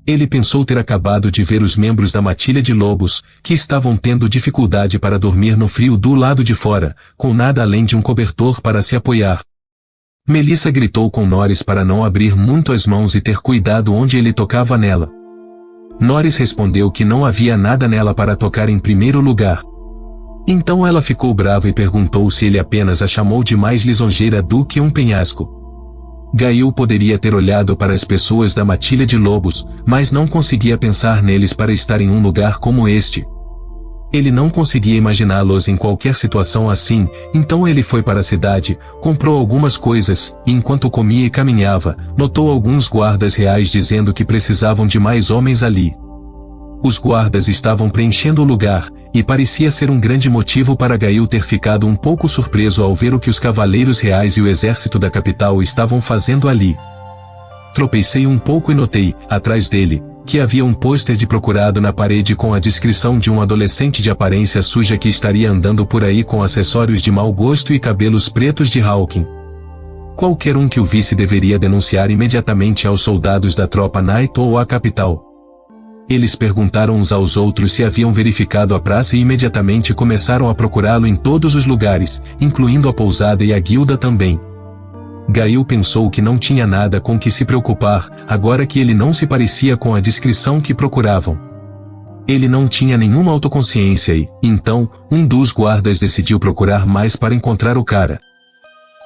Ele pensou ter acabado de ver os membros da matilha de lobos, que estavam tendo dificuldade para dormir no frio do lado de fora, com nada além de um cobertor para se apoiar. Melissa gritou com Norris para não abrir muito as mãos e ter cuidado onde ele tocava nela. Norris respondeu que não havia nada nela para tocar em primeiro lugar. Então ela ficou brava e perguntou se ele apenas a chamou de mais lisonjeira do que um penhasco. Gail poderia ter olhado para as pessoas da matilha de lobos, mas não conseguia pensar neles para estar em um lugar como este. Ele não conseguia imaginá-los em qualquer situação assim, então ele foi para a cidade, comprou algumas coisas, e enquanto comia e caminhava, notou alguns guardas reais dizendo que precisavam de mais homens ali. Os guardas estavam preenchendo o lugar, e parecia ser um grande motivo para Gail ter ficado um pouco surpreso ao ver o que os cavaleiros reais e o exército da capital estavam fazendo ali. Tropecei um pouco e notei, atrás dele, que havia um pôster de procurado na parede com a descrição de um adolescente de aparência suja que estaria andando por aí com acessórios de mau gosto e cabelos pretos de Hawking. Qualquer um que o visse deveria denunciar imediatamente aos soldados da tropa Knight ou à capital. Eles perguntaram uns aos outros se haviam verificado a praça e imediatamente começaram a procurá-lo em todos os lugares, incluindo a pousada e a guilda também. Gail pensou que não tinha nada com que se preocupar, agora que ele não se parecia com a descrição que procuravam. Ele não tinha nenhuma autoconsciência e, então, um dos guardas decidiu procurar mais para encontrar o cara.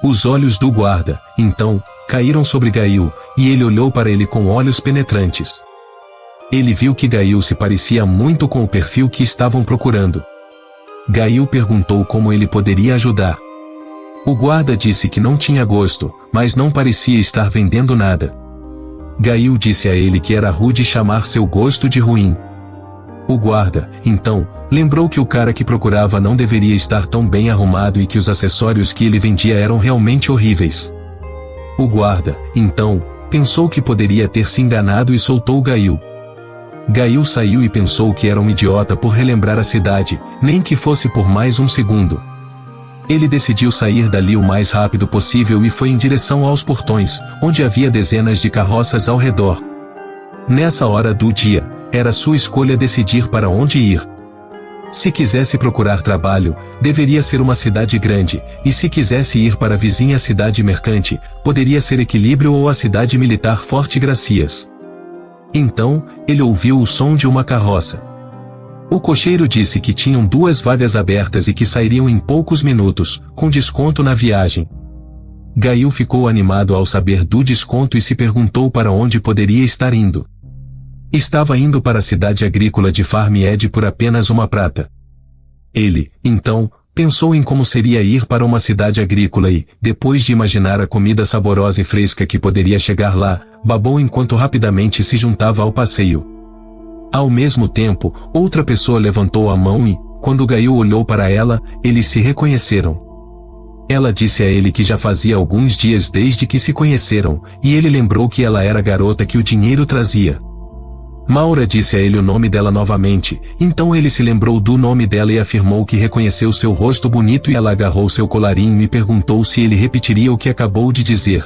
Os olhos do guarda, então, caíram sobre Gail, e ele olhou para ele com olhos penetrantes. Ele viu que Gail se parecia muito com o perfil que estavam procurando. Gail perguntou como ele poderia ajudar. O guarda disse que não tinha gosto, mas não parecia estar vendendo nada. Gail disse a ele que era rude chamar seu gosto de ruim. O guarda, então, lembrou que o cara que procurava não deveria estar tão bem arrumado e que os acessórios que ele vendia eram realmente horríveis. O guarda, então, pensou que poderia ter se enganado e soltou Gail. Gail saiu e pensou que era um idiota por relembrar a cidade, nem que fosse por mais um segundo. Ele decidiu sair dali o mais rápido possível e foi em direção aos portões, onde havia dezenas de carroças ao redor. Nessa hora do dia, era sua escolha decidir para onde ir. Se quisesse procurar trabalho, deveria ser uma cidade grande, e se quisesse ir para a vizinha cidade mercante, poderia ser Equilíbrio ou a cidade militar Forte Gracias. Então, ele ouviu o som de uma carroça. O cocheiro disse que tinham 2 vagas abertas e que sairiam em poucos minutos, com desconto na viagem. Gail ficou animado ao saber do desconto e se perguntou para onde poderia estar indo. Estava indo para a cidade agrícola de Farmhead por apenas 1 prata. Ele, então, pensou em como seria ir para uma cidade agrícola e, depois de imaginar a comida saborosa e fresca que poderia chegar lá, babou enquanto rapidamente se juntava ao passeio. Ao mesmo tempo, outra pessoa levantou a mão e, quando Gail olhou para ela, eles se reconheceram. Ela disse a ele que já fazia alguns dias desde que se conheceram, e ele lembrou que ela era a garota que o dinheiro trazia. Maura disse a ele o nome dela novamente, então ele se lembrou do nome dela e afirmou que reconheceu seu rosto bonito e ela agarrou seu colarinho e perguntou se ele repetiria o que acabou de dizer.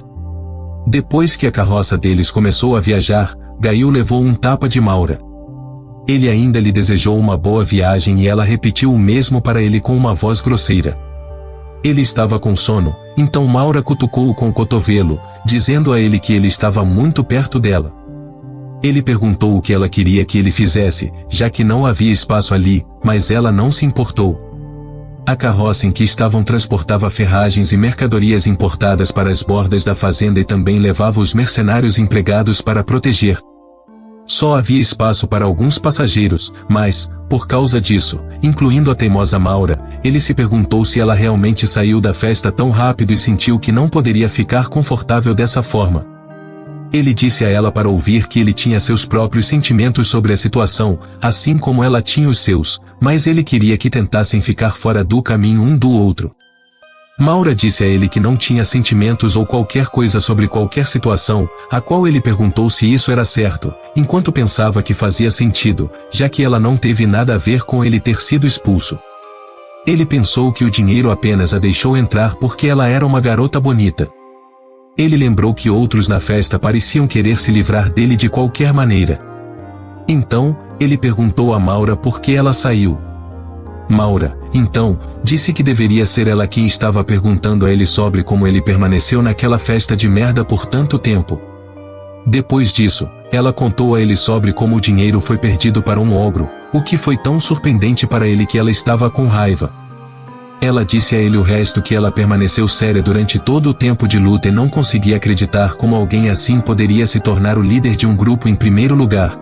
Depois que a carroça deles começou a viajar, Gail levou um tapa de Maura. Ele ainda lhe desejou uma boa viagem e ela repetiu o mesmo para ele com uma voz grosseira. Ele estava com sono, então Maura cutucou-o com o cotovelo, dizendo a ele que ele estava muito perto dela. Ele perguntou o que ela queria que ele fizesse, já que não havia espaço ali, mas ela não se importou. A carroça em que estavam transportava ferragens e mercadorias importadas para as bordas da fazenda e também levava os mercenários empregados para proteger. Só havia espaço para alguns passageiros, mas, por causa disso, incluindo a teimosa Maura, ele se perguntou se ela realmente saiu da festa tão rápido e sentiu que não poderia ficar confortável dessa forma. Ele disse a ela para ouvir que ele tinha seus próprios sentimentos sobre a situação, assim como ela tinha os seus, mas ele queria que tentassem ficar fora do caminho um do outro. Maura disse a ele que não tinha sentimentos ou qualquer coisa sobre qualquer situação, a qual ele perguntou se isso era certo, enquanto pensava que fazia sentido, já que ela não teve nada a ver com ele ter sido expulso. Ele pensou que o dinheiro apenas a deixou entrar porque ela era uma garota bonita. Ele lembrou que outros na festa pareciam querer se livrar dele de qualquer maneira. Então, ele perguntou a Maura por que ela saiu. Maura, então, disse que deveria ser ela quem estava perguntando a ele sobre como ele permaneceu naquela festa de merda por tanto tempo. Depois disso, ela contou a ele sobre como o dinheiro foi perdido para um ogro, o que foi tão surpreendente para ele que ela estava com raiva. Ela disse a ele o resto que ela permaneceu séria durante todo o tempo de luta e não conseguia acreditar como alguém assim poderia se tornar o líder de um grupo em primeiro lugar.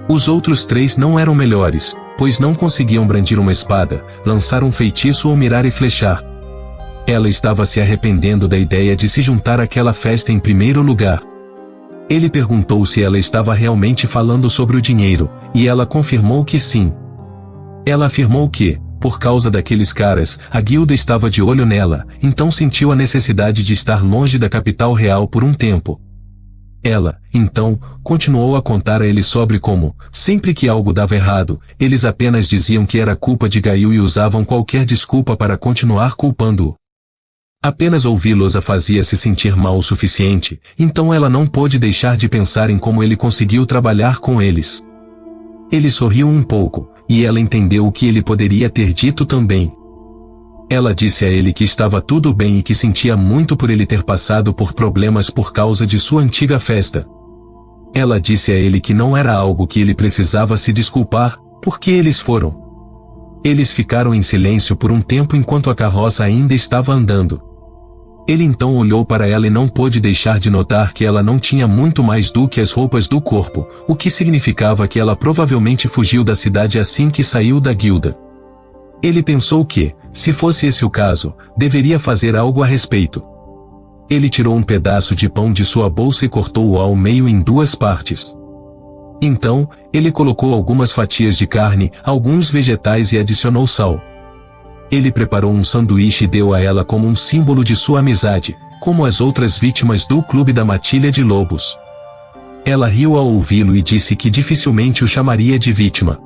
Os outros três não eram melhores, pois não conseguiam brandir uma espada, lançar um feitiço ou mirar e flechar. Ela estava se arrependendo da ideia de se juntar àquela festa em primeiro lugar. Ele perguntou se ela estava realmente falando sobre o dinheiro, e ela confirmou que sim. Ela afirmou que, por causa daqueles caras, a guilda estava de olho nela, então sentiu a necessidade de estar longe da capital real por um tempo. Ela, então, continuou a contar a ele sobre como, sempre que algo dava errado, eles apenas diziam que era culpa de Gaio e usavam qualquer desculpa para continuar culpando-o. Apenas ouvi-los a fazia se sentir mal o suficiente, então ela não pôde deixar de pensar em como ele conseguiu trabalhar com eles. Ele sorriu um pouco, e ela entendeu o que ele poderia ter dito também. Ela disse a ele que estava tudo bem e que sentia muito por ele ter passado por problemas por causa de sua antiga festa. Ela disse a ele que não era algo que ele precisava se desculpar, porque eles foram. Eles ficaram em silêncio por um tempo enquanto a carroça ainda estava andando. Ele então olhou para ela e não pôde deixar de notar que ela não tinha muito mais do que as roupas do corpo, o que significava que ela provavelmente fugiu da cidade assim que saiu da guilda. Ele pensou que, se fosse esse o caso, deveria fazer algo a respeito. Ele tirou um pedaço de pão de sua bolsa e cortou-o ao meio em duas partes. Então, ele colocou algumas fatias de carne, alguns vegetais e adicionou sal. Ele preparou um sanduíche e deu a ela como um símbolo de sua amizade, como as outras vítimas do Clube da Matilha de Lobos. Ela riu ao ouvi-lo e disse que dificilmente o chamaria de vítima.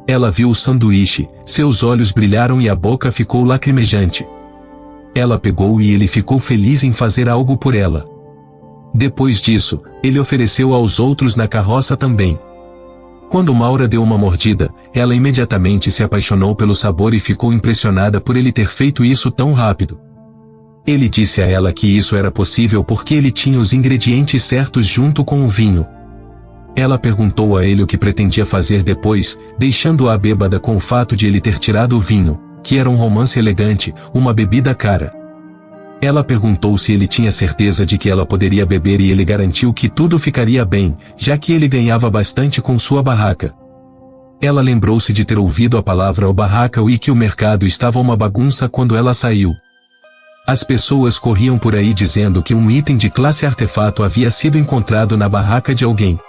Ela viu o sanduíche, seus olhos brilharam e a boca ficou lacrimejante. Ela pegou e ele ficou feliz em fazer algo por ela. Depois disso, ele ofereceu aos outros na carroça também. Quando Maura deu uma mordida, ela imediatamente se apaixonou pelo sabor e ficou impressionada por ele ter feito isso tão rápido. Ele disse a ela que isso era possível porque ele tinha os ingredientes certos junto com o vinho. Ela perguntou a ele o que pretendia fazer depois, deixando-a bêbada com o fato de ele ter tirado o vinho, que era um romance elegante, uma bebida cara. Ela perguntou se ele tinha certeza de que ela poderia beber e ele garantiu que tudo ficaria bem, já que ele ganhava bastante com sua barraca. Ela lembrou-se de ter ouvido a palavra o barraca e que o mercado estava uma bagunça quando ela saiu. As pessoas corriam por aí dizendo que um item de classe artefato havia sido encontrado na barraca de alguém.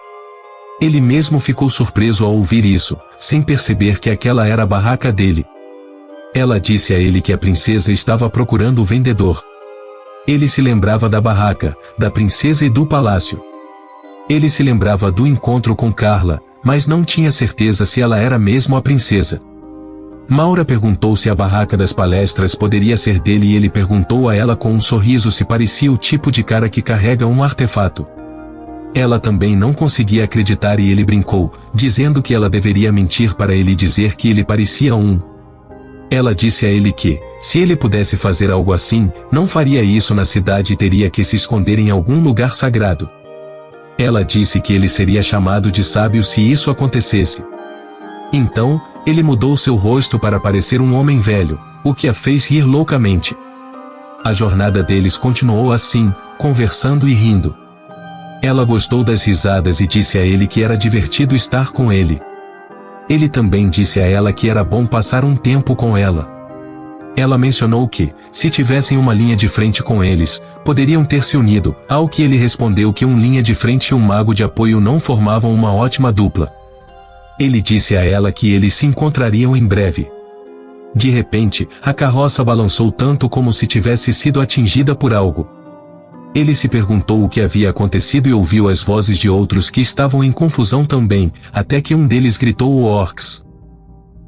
Ele mesmo ficou surpreso ao ouvir isso, sem perceber que aquela era a barraca dele. Ela disse a ele que a princesa estava procurando o vendedor. Ele se lembrava da barraca, da princesa e do palácio. Ele se lembrava do encontro com Carla, mas não tinha certeza se ela era mesmo a princesa. Maura perguntou se a barraca das palestras poderia ser dele e ele perguntou a ela com um sorriso se parecia o tipo de cara que carrega um artefato. Ela também não conseguia acreditar e ele brincou, dizendo que ela deveria mentir para ele dizer que ele parecia um. Ela disse a ele que, Se ele pudesse fazer algo assim, não faria isso na cidade e teria que se esconder em algum lugar sagrado. Ela disse que ele seria chamado de sábio se isso acontecesse. Então, ele mudou seu rosto para parecer um homem velho, o que a fez rir loucamente. A jornada deles continuou assim, conversando e rindo. Ela gostou das risadas e disse a ele que era divertido estar com ele. Ele também disse a ela que era bom passar um tempo com ela. Ela mencionou que, se tivessem uma linha de frente com eles, poderiam ter se unido, ao que ele respondeu que uma linha de frente e um mago de apoio não formavam uma ótima dupla. Ele disse a ela que eles se encontrariam em breve. De repente, a carroça balançou tanto como se tivesse sido atingida por algo. Ele se perguntou o que havia acontecido e ouviu as vozes de outros que estavam em confusão também, até que um deles gritou o orcs.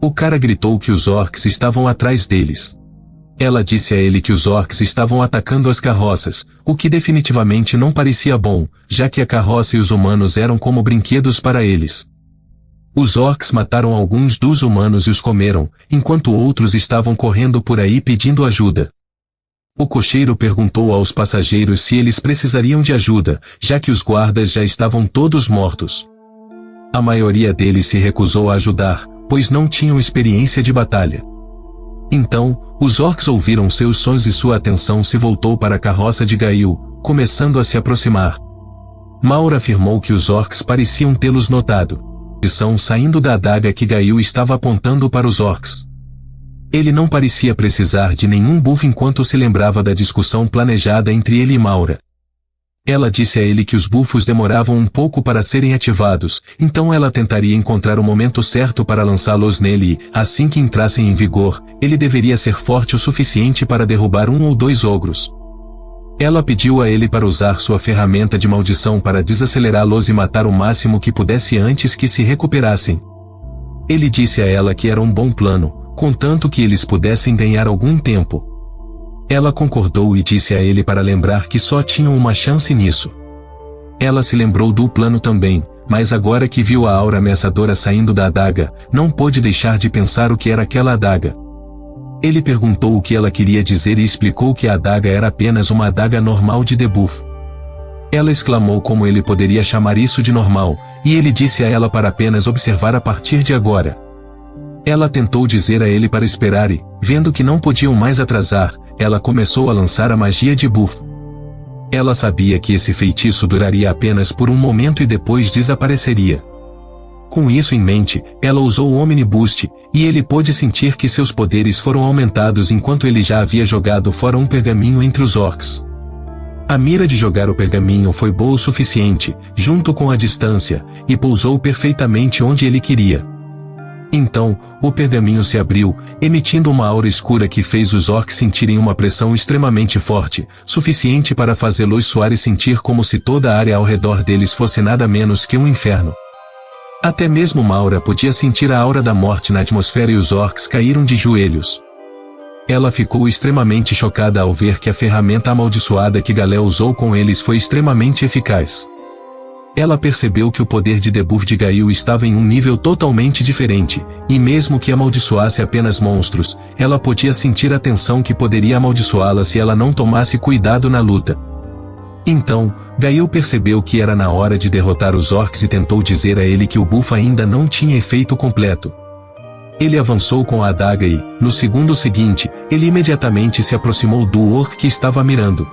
O cara gritou que os orcs estavam atrás deles. Ela disse a ele que os orcs estavam atacando as carroças, o que definitivamente não parecia bom, já que a carroça e os humanos eram como brinquedos para eles. Os orcs mataram alguns dos humanos e os comeram, enquanto outros estavam correndo por aí pedindo ajuda. O cocheiro perguntou aos passageiros se eles precisariam de ajuda, já que os guardas já estavam todos mortos. A maioria deles se recusou a ajudar, pois não tinham experiência de batalha. Então, os orcs ouviram seus sons e sua atenção se voltou para a carroça de Gail, começando a se aproximar. Maura afirmou que os orcs pareciam tê-los notado. Saindo da adaga que Gail estava apontando para os orcs. Ele não parecia precisar de nenhum buff enquanto se lembrava da discussão planejada entre ele e Maura. Ela disse a ele que os buffos demoravam um pouco para serem ativados, então ela tentaria encontrar o momento certo para lançá-los nele e, assim que entrassem em vigor, ele deveria ser forte o suficiente para derrubar um ou dois ogros. Ela pediu a ele para usar sua ferramenta de maldição para desacelerá-los e matar o máximo que pudesse antes que se recuperassem. Ele disse a ela que era um bom plano, contanto que eles pudessem ganhar algum tempo. Ela concordou e disse a ele para lembrar que só tinham uma chance nisso. Ela se lembrou do plano também, mas agora que viu a aura ameaçadora saindo da adaga, não pôde deixar de pensar o que era aquela adaga. Ele perguntou o que ela queria dizer e explicou que a adaga era apenas uma adaga normal de debuff. Ela exclamou como ele poderia chamar isso de normal, e ele disse a ela para apenas observar a partir de agora. Ela tentou dizer a ele para esperar e, vendo que não podiam mais atrasar, ela começou a lançar a magia de buff. Ela sabia que esse feitiço duraria apenas por um momento e depois desapareceria. Com isso em mente, ela usou o Omni Boost, e ele pôde sentir que seus poderes foram aumentados enquanto ele já havia jogado fora um pergaminho entre os orcs. A mira de jogar o pergaminho foi boa o suficiente, junto com a distância, e pousou perfeitamente onde ele queria. Então, o pergaminho se abriu, emitindo uma aura escura que fez os orcs sentirem uma pressão extremamente forte, suficiente para fazê-los suar e sentir como se toda a área ao redor deles fosse nada menos que um inferno. Até mesmo Maura podia sentir a aura da morte na atmosfera e os orcs caíram de joelhos. Ela ficou extremamente chocada ao ver que a ferramenta amaldiçoada que Galel usou com eles foi extremamente eficaz. Ela percebeu que o poder de debuff de Gail estava em um nível totalmente diferente, e mesmo que amaldiçoasse apenas monstros, ela podia sentir a tensão que poderia amaldiçoá-la se ela não tomasse cuidado na luta. Então, Gail percebeu que era na hora de derrotar os orcs e tentou dizer a ele que o buff ainda não tinha efeito completo. Ele avançou com a adaga e, no segundo seguinte, ele imediatamente se aproximou do orc que estava mirando.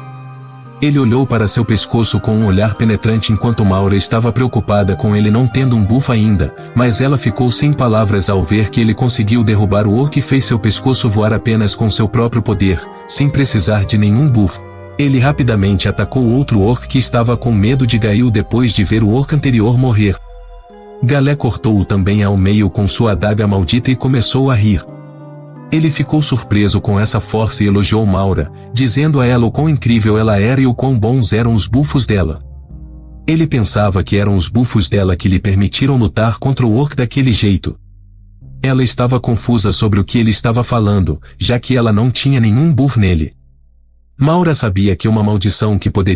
Ele olhou para seu pescoço com um olhar penetrante enquanto Maura estava preocupada com ele não tendo um buff ainda, mas ela ficou sem palavras ao ver que ele conseguiu derrubar o orc e fez seu pescoço voar apenas com seu próprio poder, sem precisar de nenhum buff. Ele rapidamente atacou outro orc que estava com medo de Gail depois de ver o orc anterior morrer. Galé cortou-o também ao meio com sua adaga maldita e começou a rir. Ele ficou surpreso com essa força e elogiou Maura, dizendo a ela o quão incrível ela era e o quão bons eram os bufos dela. Ele pensava que eram os bufos dela que lhe permitiram lutar contra o orc daquele jeito. Ela estava confusa sobre o que ele estava falando, já que ela não tinha nenhum buff nele. Maura sabia que uma maldição que poderia